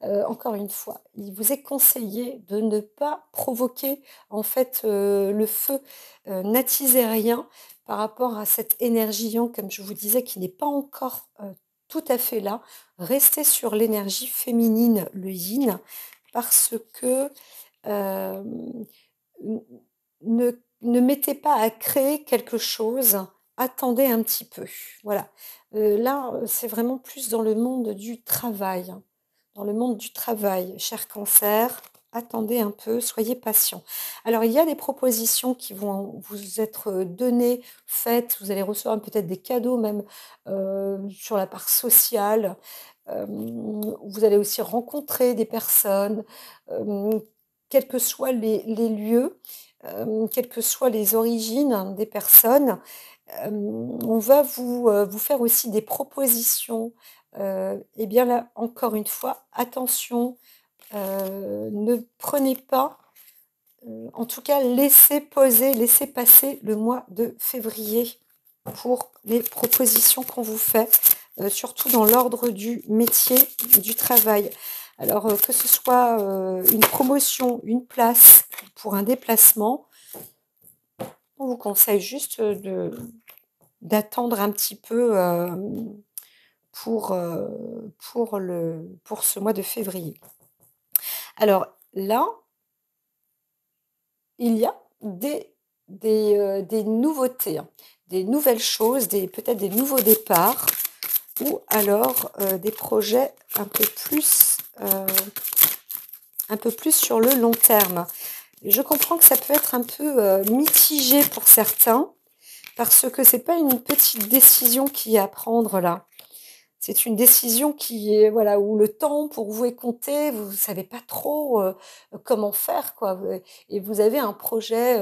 encore une fois, il vous est conseillé de ne pas provoquer en fait, le feu, n'attisez rien par rapport à cette énergie yang, comme je vous disais, qui n'est pas encore, tout à fait là. Restez sur l'énergie féminine, le yin, parce que, hem, n ne mettez pas à créer quelque chose, attendez un petit peu. Voilà. Là, c'est vraiment plus dans le monde du travail, hein. Dans le monde du travail, cher Cancer, attendez un peu, soyez patient. Alors, il y a des propositions qui vont vous être, données, faites, vous allez recevoir peut-être des cadeaux même, sur la part sociale. Vous allez aussi rencontrer des personnes, hem, quels que soient les lieux, quelles que soient les origines des personnes. On va vous faire aussi des propositions. Et bien là, encore une fois, attention, ne prenez pas, en tout cas, laissez poser, laissez passer le mois de février pour les propositions qu'on vous fait, surtout dans l'ordre du métier, du travail. Alors, que ce soit, une promotion, une place pour un déplacement, on vous conseille juste, de d'attendre un petit peu, pour ce mois de février. Alors là, il y a des nouveautés, hein, des nouvelles choses, peut-être des nouveaux départs ou alors, des projets un peu plus sur le long terme. Je comprends que ça peut être un peu, mitigé pour certains parce que c'est pas une petite décision qui est à prendre là. C'est une décision qui est voilà, où le temps pour vous est compté, vous savez pas trop, comment faire quoi, et vous avez un projet,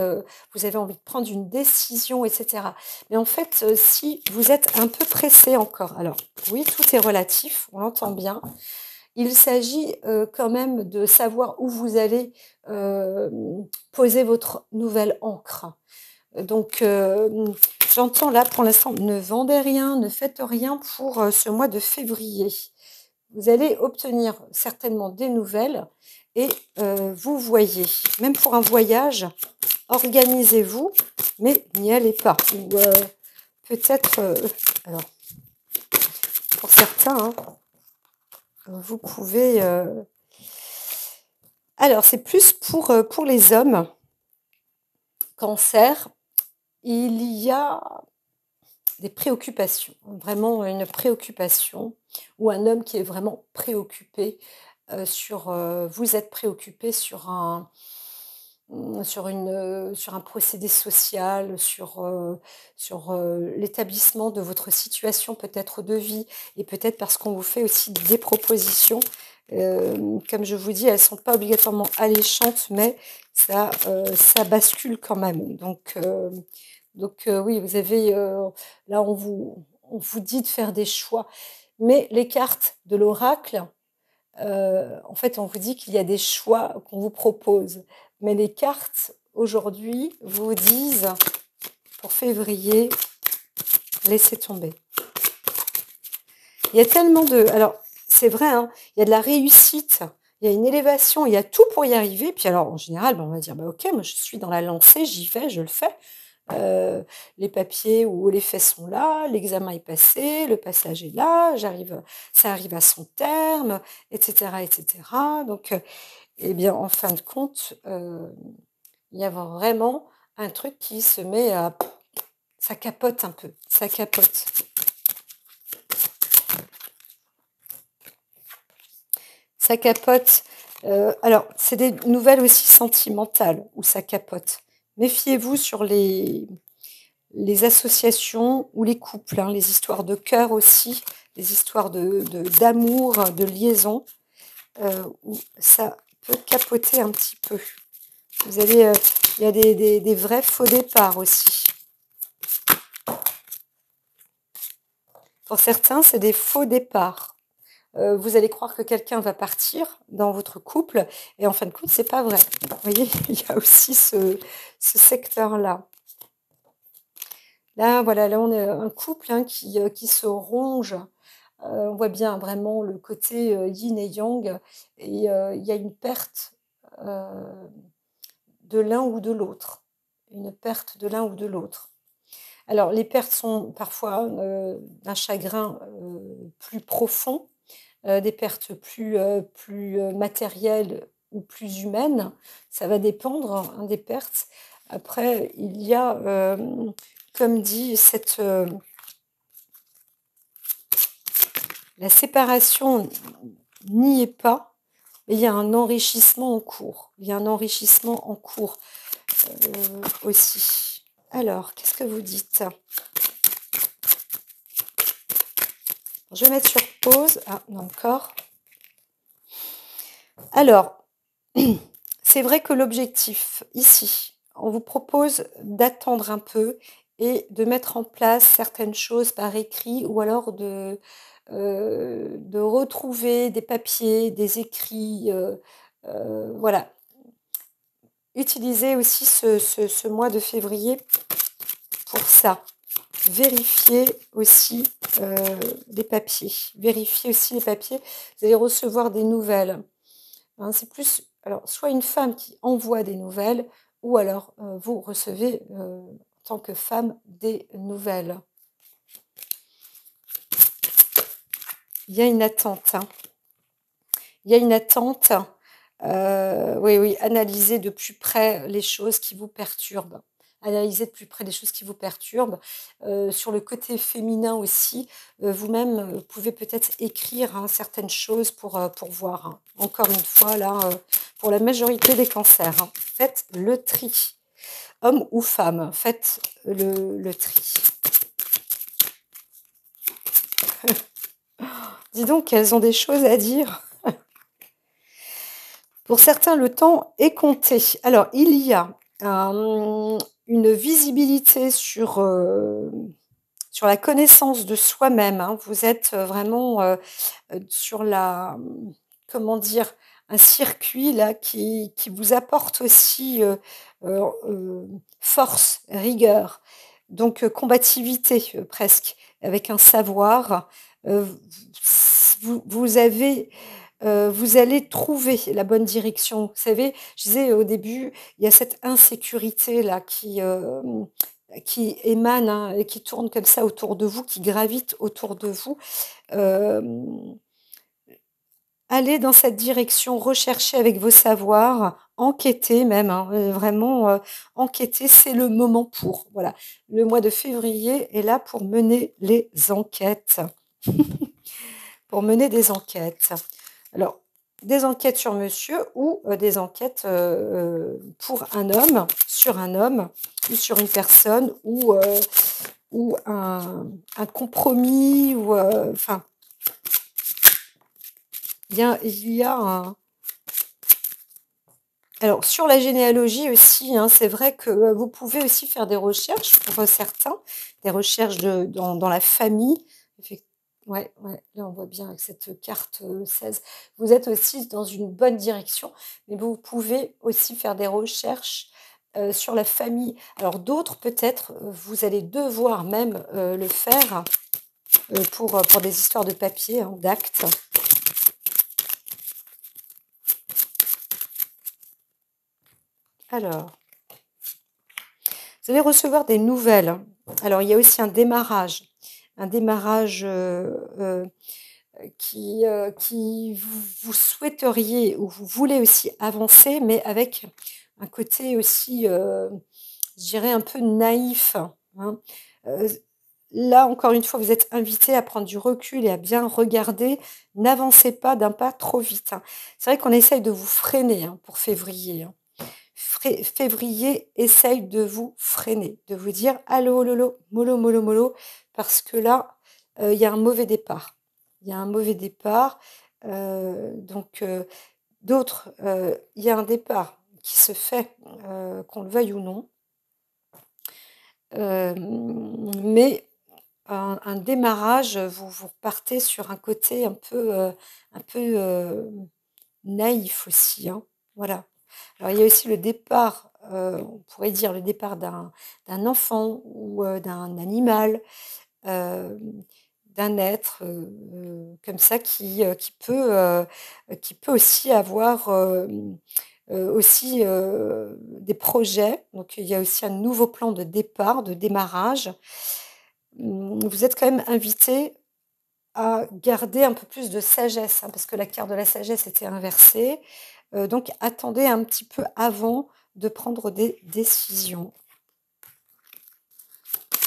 vous avez envie de prendre une décision et cetera. Mais en fait, si vous êtes un peu pressé encore, alors oui, tout est relatif, on l'entend bien. Il s'agit, quand même de savoir où vous allez, poser votre nouvelle ancre. Donc, j'entends là pour l'instant, ne vendez rien, ne faites rien pour, ce mois de février. Vous allez obtenir certainement des nouvelles et vous voyez. Même pour un voyage, organisez-vous, mais n'y allez pas. Ou, peut-être, alors pour certains, hein, vous pouvez, alors c'est plus pour les hommes. Cancer, il y a des préoccupations, vraiment une préoccupation ou un homme qui est vraiment préoccupé, vous êtes préoccupé sur un procédé social, sur l'établissement de votre situation peut-être de vie et peut-être parce qu'on vous fait aussi des propositions. Comme je vous dis, elles ne sont pas obligatoirement alléchantes, mais ça bascule quand même. Donc, oui, vous avez, là, on vous dit de faire des choix, mais les cartes de l'oracle, en fait, on vous dit qu'il y a des choix qu'on vous propose, mais les cartes, aujourd'hui, vous disent, pour février, laissez tomber. Il y a tellement alors, c'est vrai, hein, il y a de la réussite, il y a une élévation, il y a tout pour y arriver. Puis alors, en général, on va dire: «Bah, OK, moi, je suis dans la lancée, j'y vais, je le fais». Les papiers ou les faits sont là, l'examen est passé, le passage est là, ça arrive à son terme, et cetera, et cetera. Donc, eh bien, en fin de compte, il y a vraiment un truc qui se met à ça capote un peu, ça capote. Ça capote, alors c'est des nouvelles aussi sentimentales où ça capote. Méfiez-vous sur les associations ou les couples, hein, les histoires de cœur aussi, les histoires d'amour, de liaison, où ça peut capoter un petit peu. Vous avez, il y a des vrais faux départs aussi. Pour certains, c'est des faux départs. Vous allez croire que quelqu'un va partir dans votre couple et en fin de compte, c'est pas vrai. Vous voyez, il y a aussi ce secteur-là. Là, voilà, là, on est un couple, hein, qui se ronge, On voit bien vraiment le côté, yin et yang et il y a une perte, heu, de l'un ou de l'autre. Une perte de l'un ou de l'autre. Alors les pertes sont parfois, d'un chagrin, plus profond, des pertes plus matérielles ou plus humaines. Ça va dépendre, hein, des pertes. Après, il y a, comme dit cette, la séparation n'y est pas, mais il y a un enrichissement en cours. Il y a un enrichissement en cours, aussi. Alors, qu'est-ce que vous dites? Je vais mettre sur pause. Ah, non encore. Alors, c'est vrai que l'objectif ici, on vous propose d'attendre un peu et de mettre en place certaines choses par écrit ou alors de retrouver des papiers, des écrits, voilà. Utilisez aussi ce mois de février pour ça. Vérifiez aussi, les papiers. Vérifiez aussi les papiers. Vous allez recevoir des nouvelles. Hein, c'est plus alors soit une femme qui envoie des nouvelles ou alors, vous recevez, en tant que femme des nouvelles. Il y a une attente, hein. Il y a une attente. Oui, oui, analysez de plus près les choses qui vous perturbent. Analysez de plus près les choses qui vous perturbent. Sur le côté féminin aussi, vous-même, pouvez peut-être écrire, hein, certaines choses pour voir, hein. Encore une fois, là, pour la majorité des cancers, hein, faites le tri. Homme ou femme, faites le tri. Dis donc qu'elles ont des choses à dire. Pour certains, le temps est compté. Alors, il y a une visibilité sur la connaissance de soi-même, hein. Vous êtes, vraiment, sur la, comment dire? Un circuit là qui vous apporte aussi, force, rigueur, donc combativité, presque, avec un savoir. Vous avez vous allez trouver la bonne direction. Vous savez, je disais au début, il y a cette insécurité-là qui émane, hein, et qui tourne comme ça autour de vous, qui gravite autour de vous. Hem, Allez dans cette direction, recherchez avec vos savoirs, enquêtez même, hein, vraiment, enquêtez, c'est le moment pour. Voilà. Le mois de février est là pour mener les enquêtes. Pour mener des enquêtes. Alors, des enquêtes sur monsieur ou des enquêtes pour un homme, sur un homme, ou sur une personne, ou un compromis, ou enfin, il y a un. Alors, sur la généalogie aussi, hein, c'est vrai que vous pouvez aussi faire des recherches pour certains, des recherches dans la famille. Ouais, ouais, là on voit bien avec cette carte 16. Vous êtes aussi dans une bonne direction, mais vous pouvez aussi faire des recherches sur la famille. Alors, d'autres, peut-être, vous allez devoir même le faire pour des histoires de papier, hein, d'actes. Alors. Vous allez recevoir des nouvelles. Alors, il y a aussi un démarrage qui vous souhaiteriez ou vous voulez aussi avancer, mais avec un côté aussi, je dirais, un peu naïf, hein. Euh, Là, encore une fois, vous êtes invité à prendre du recul et à bien regarder. N'avancez pas d'un pas trop vite, hein. C'est vrai qu'on essaye de vous freiner, hein, pour février, hein. Février essaye de vous freiner, de vous dire: «Allô, lolo, mollo, mollo, mollo», parce que là, il y a un mauvais départ. Il y a un mauvais départ, donc d'autres, il y a un départ qui se fait, qu'on le veuille ou non, mais un démarrage, vous repartez sur un côté un peu naïf aussi, hein, voilà. Alors il y a aussi le départ, on pourrait dire le départ d'un enfant ou d'un animal, hem, d'un être comme ça qui peut aussi avoir aussi des projets. Donc il y a aussi un nouveau plan de départ, de démarrage. Vous êtes quand même invité à garder un peu plus de sagesse, hein, parce que la carte de la sagesse était inversée. Donc attendez un petit peu avant de prendre des décisions.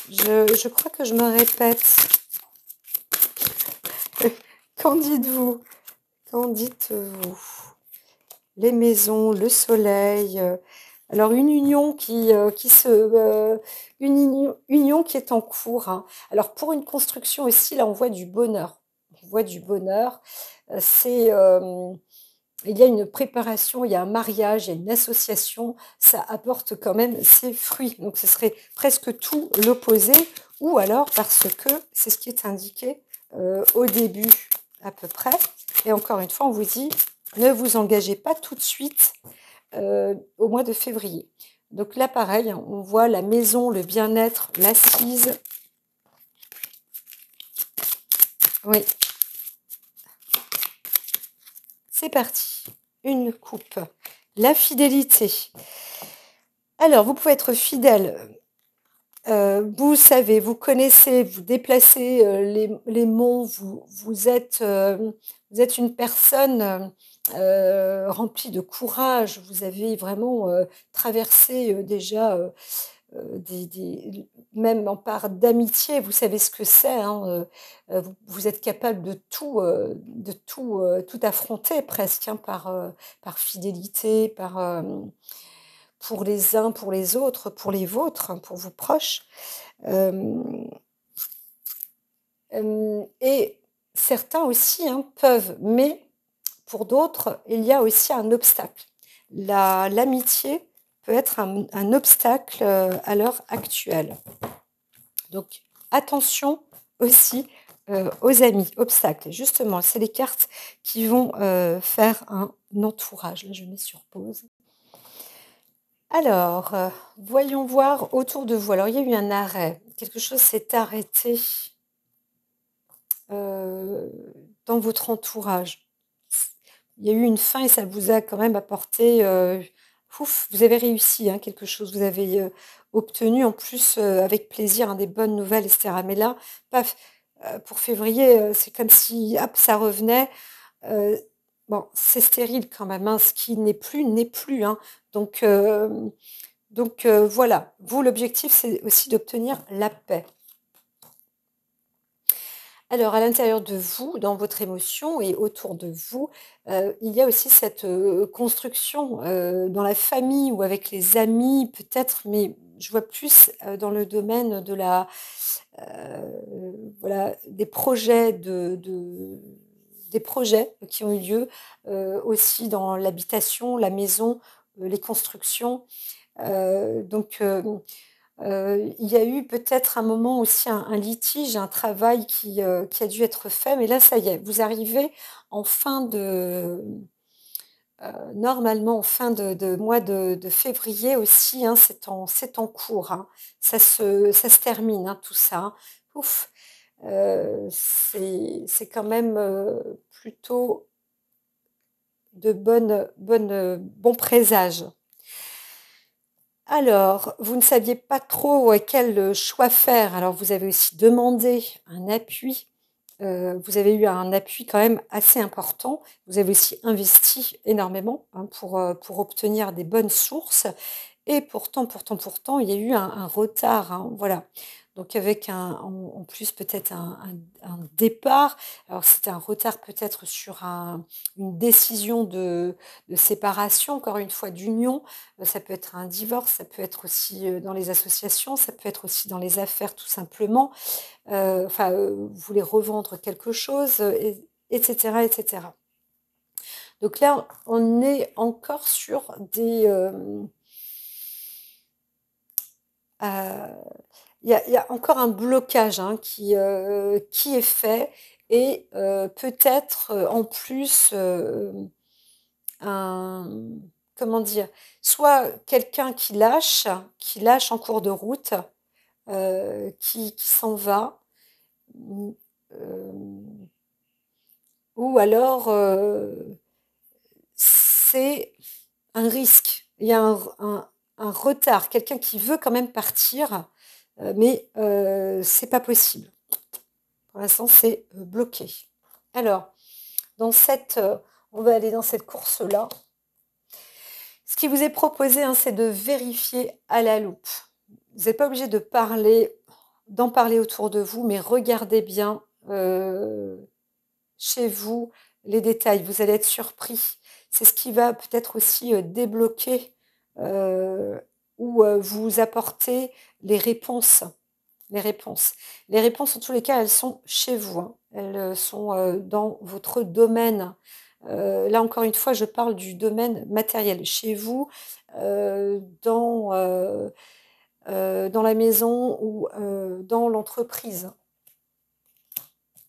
Je crois que je me répète. Qu'en dites-vous? Qu'en dites-vous? Les maisons, le soleil. Alors une union union qui est en cours, hein. Alors pour une construction aussi, là on voit du bonheur. On voit du bonheur. C'est il y a une préparation, il y a un mariage, il y a une association, ça apporte quand même ses fruits. Donc ce serait presque tout l'opposé, ou alors parce que c'est ce qui est indiqué au début à peu près. Et encore une fois, on vous dit, ne vous engagez pas tout de suite au mois de février. Donc là, pareil, on voit la maison, le bien-être, l'assise. Oui, c'est parti. Une coupe. La fidélité. Alors, vous pouvez être fidèle. Vous savez, vous connaissez, vous déplacez les monts, vous êtes une personne remplie de courage. Vous avez vraiment traversé déjà même en part d'amitié, vous savez ce que c'est, hein, vous êtes capable tout affronter presque, hein, par fidélité, pour les uns, pour les autres, pour les vôtres, hein, pour vos proches. Euh, et certains aussi, hein, peuvent, mais pour d'autres, il y a aussi un obstacle. L'amitié peut être un obstacle à l'heure actuelle. Donc, attention aussi aux amis, obstacles. Justement, c'est les cartes qui vont faire un entourage. Là, je mets sur pause. Alors, voyons voir autour de vous. Alors, il y a eu un arrêt. Quelque chose s'est arrêté dans votre entourage. Il y a eu une fin et ça vous a quand même apporté, ouf, vous avez réussi, hein, quelque chose. Vous avez obtenu en plus avec plaisir, hein, des bonnes nouvelles, etc. Mais là, paf, pour février, c'est comme si, hop, ça revenait. Euh, bon, c'est stérile quand même, hein. Ce qui n'est plus, hein. Donc, voilà. Vous, l'objectif, c'est aussi d'obtenir la paix. Alors, à l'intérieur de vous, dans votre émotion et autour de vous, il y a aussi cette construction dans la famille ou avec les amis, peut-être, mais je vois plus dans le domaine de voilà, des projets des projets qui ont eu lieu aussi dans l'habitation, la maison, les constructions. Donc, il y a eu peut-être un moment aussi un litige, un travail qui a dû être fait, mais là, ça y est, vous arrivez en fin normalement en fin de mois de février aussi, hein, c'est en cours, hein. Ça se termine, hein, tout ça, hein. Ouf, c'est quand même, plutôt de bons présages. Alors, vous ne saviez pas trop, quel, choix faire. Alors vous avez aussi demandé un appui. Vous avez eu un appui quand même assez important. Vous avez aussi investi énormément, hein, pour obtenir des bonnes sources et pourtant, il y a eu un retard, hein, voilà. Donc avec en plus peut-être un départ. Alors c'était un retard peut-être sur une décision de séparation, encore une fois d'union. Ça peut être un divorce, ça peut être aussi dans les associations, ça peut être aussi dans les affaires tout simplement. Enfin, vous voulez revendre quelque chose, etc., etc. Donc là, on est encore sur il y a encore un blocage, hein, qui est fait et peut-être en plus un, comment dire, soit quelqu'un qui lâche en cours de route, qui s'en va, ou alors c'est un risque. Il y a un retard, quelqu'un qui veut quand même partir, mais c'est pas possible. Pour l'instant, c'est bloqué. Alors, on va aller dans cette course-là. Ce qui vous est proposé, hein, c'est de vérifier à la loupe. Vous n'êtes pas obligé d'en parler autour de vous, mais regardez bien chez vous les détails. Vous allez être surpris. C'est ce qui va peut-être aussi débloquer ou vous apporter les réponses. Les réponses. Les réponses, en tous les cas, elles sont chez vous, hein. Elles sont dans votre domaine. Là, encore une fois, je parle du domaine matériel. Chez vous, dans la maison ou dans l'entreprise,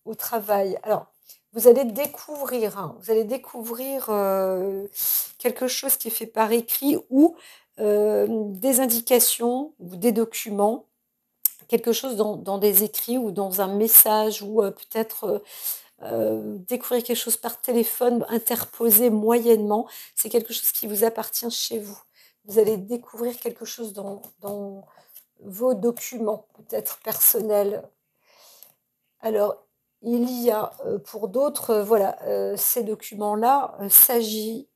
au travail. Alors, vous allez découvrir, hein, quelque chose qui est fait par écrit ou des indications ou des documents, quelque chose dans des écrits ou dans un message ou peut-être découvrir quelque chose par téléphone interposé moyennement. C'est quelque chose qui vous appartient chez vous. Vous allez découvrir quelque chose dans vos documents, peut-être personnels. Alors, il y a pour d'autres, voilà, ces documents-là, s'agit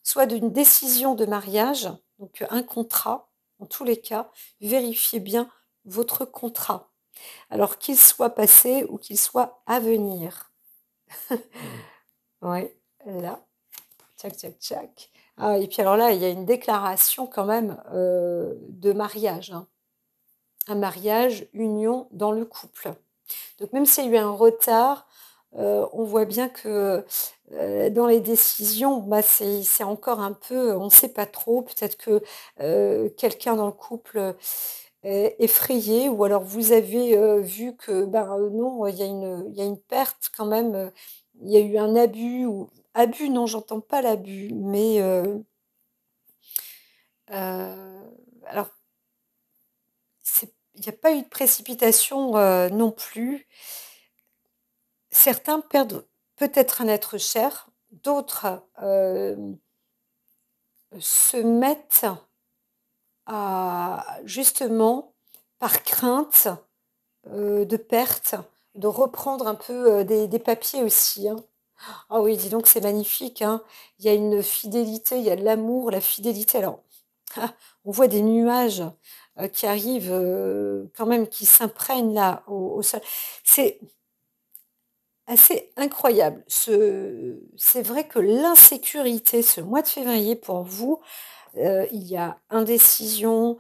soit d'une décision de mariage, donc un contrat, en tous les cas, vérifiez bien votre contrat. Alors qu'il soit passé ou qu'il soit à venir. Ouais, là, tchac, tchac, tchac. Ah, et puis alors là, il y a une déclaration quand même de mariage, hein. Un mariage, union dans le couple. Donc même s'il y a eu un retard, on voit bien que dans les décisions, bah, c'est encore un peu, on ne sait pas trop, peut-être que quelqu'un dans le couple est effrayé, ou alors vous avez vu que ben, non, il y a une perte quand même, il y a eu un abus, ou abus, non, j'entends pas l'abus, mais alors il n'y a pas eu de précipitation non plus. Certains perdent peut-être un être cher, d'autres se mettent à justement, par crainte de perte, de reprendre un peu des papiers aussi, hein. Ah oui, dis donc, c'est magnifique, hein. Il y a une fidélité, il y a de l'amour, la fidélité. Alors, on voit des nuages qui arrivent quand même, qui s'imprègnent là au sol. C'est assez incroyable. C'est vrai que l'insécurité, ce mois de février pour vous, il y a indécision,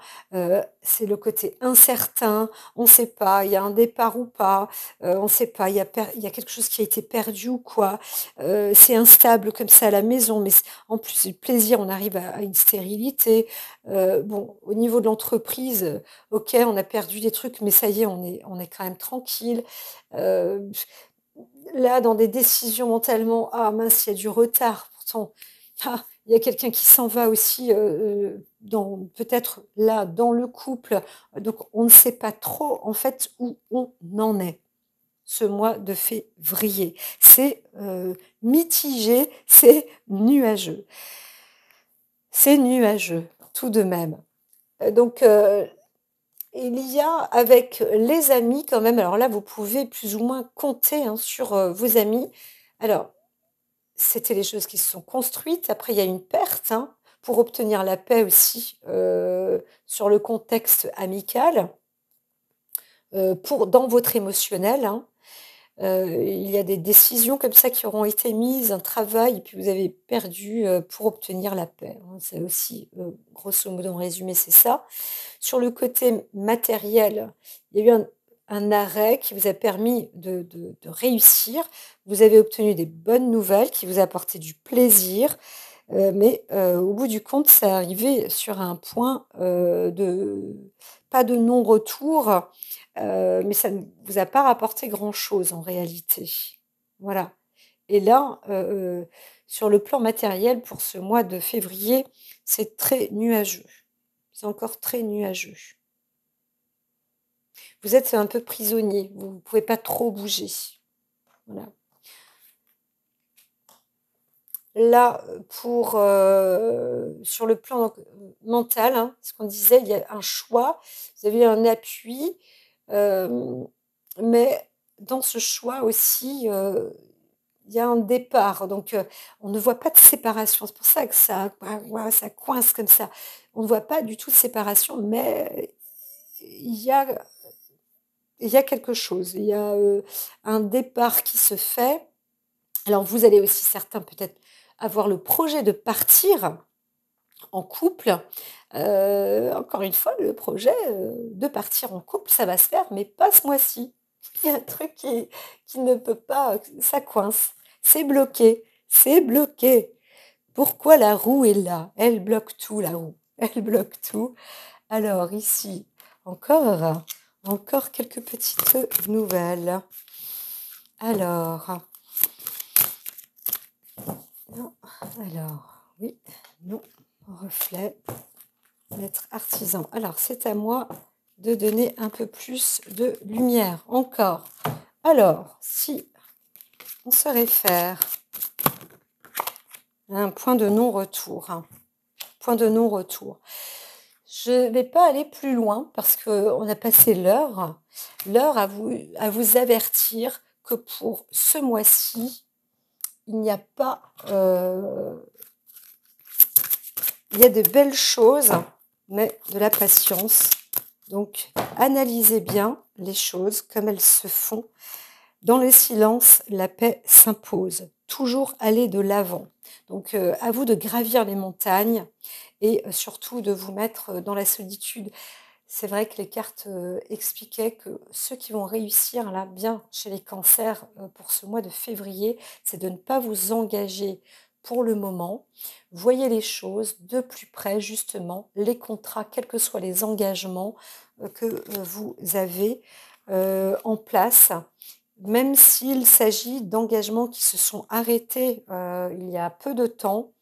c'est le côté incertain, on ne sait pas, il y a un départ ou pas, on ne sait pas, il y a quelque chose qui a été perdu ou quoi. C'est instable comme ça à la maison, mais en plus du plaisir, on arrive à une stérilité. Bon, au niveau de l'entreprise, OK, on a perdu des trucs, mais ça y est, on est quand même tranquille. Heu, Là, dans des décisions mentalement, ah mince, il y a du retard, pourtant, ah, il y a quelqu'un qui s'en va aussi, dans peut-être là, dans le couple, donc on ne sait pas trop, en fait, où on en est, ce mois de février. C'est, mitigé, c'est nuageux. C'est nuageux, tout de même. Donc il y a avec les amis quand même, alors là, vous pouvez plus ou moins compter, hein, sur, vos amis. Alors, c'était les choses qui se sont construites. Après, il y a une perte, hein, pour obtenir la paix aussi, sur le contexte amical, pour dans votre émotionnel, hein. Il y a des décisions comme ça qui auront été mises, un travail, et puis vous avez perdu, pour obtenir la paix, hein. C'est aussi, grosso modo, en résumé, c'est ça. Sur le côté matériel, il y a eu un arrêt qui vous a permis de réussir. Vous avez obtenu des bonnes nouvelles qui vous apportaient du plaisir, mais au bout du compte, c'est arrivé sur un point, de pas de non-retour, mais ça ne vous a pas rapporté grand-chose en réalité. Voilà, et là, sur le plan matériel pour ce mois de février, c'est très nuageux. C'est encore très nuageux. Vous êtes un peu prisonnier, vous ne pouvez pas trop bouger. Voilà. Là, sur le plan donc, mental, hein, ce qu'on disait, il y a un choix, vous avez un appui, mais dans ce choix aussi, il y a un départ. Donc, on ne voit pas de séparation. C'est pour ça que ça coince comme ça. On ne voit pas du tout de séparation, mais il y a, il y a quelque chose. Il y a un départ qui se fait. Alors, vous allez aussi certains peut-être avoir le projet de partir en couple. Encore une fois, le projet de partir en couple, ça va se faire, mais pas ce mois-ci. Il y a un truc qui ne peut pas, ça coince. C'est bloqué, c'est bloqué. Pourquoi la roue est là? Elle bloque tout, la roue. Elle bloque tout. Alors ici, encore quelques petites nouvelles. Alors, non, oui, non, reflet, maître artisan. Alors, c'est à moi de donner un peu plus de lumière. Encore. Alors, si on se réfère à un point de non-retour, point de non-retour. Je ne vais pas aller plus loin parce qu'on a passé l'heure à vous avertir que pour ce mois-ci, il n'y a pas... il y a de belles choses, mais de la patience. Donc, analysez bien les choses comme elles se font. Dans le silence, la paix s'impose. Toujours aller de l'avant. Donc, à vous de gravir les montagnes et surtout de vous mettre dans la solitude. C'est vrai que les cartes expliquaient que ceux qui vont réussir là bien chez les cancers pour ce mois de février, c'est de ne pas vous engager pour le moment. Voyez les choses de plus près, justement, les contrats, quels que soient les engagements que vous avez en place, même s'il s'agit d'engagements qui se sont arrêtés il y a peu de temps,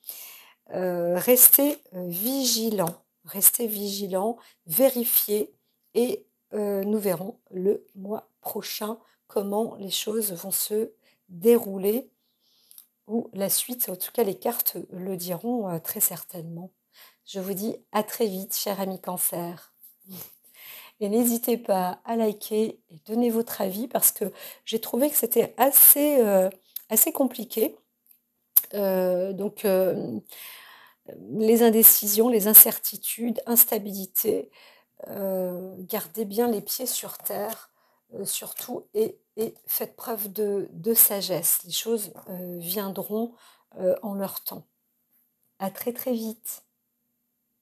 restez vigilants. Restez vigilants, vérifiez et nous verrons le mois prochain comment les choses vont se dérouler ou la suite, en tout cas les cartes le diront très certainement. Je vous dis à très vite, cher ami Cancer. Et n'hésitez pas à liker et donner votre avis parce que j'ai trouvé que c'était assez compliqué. Donc, les indécisions, les incertitudes, instabilité, gardez bien les pieds sur terre, surtout, et faites preuve de sagesse. Les choses viendront en leur temps. À très très vite.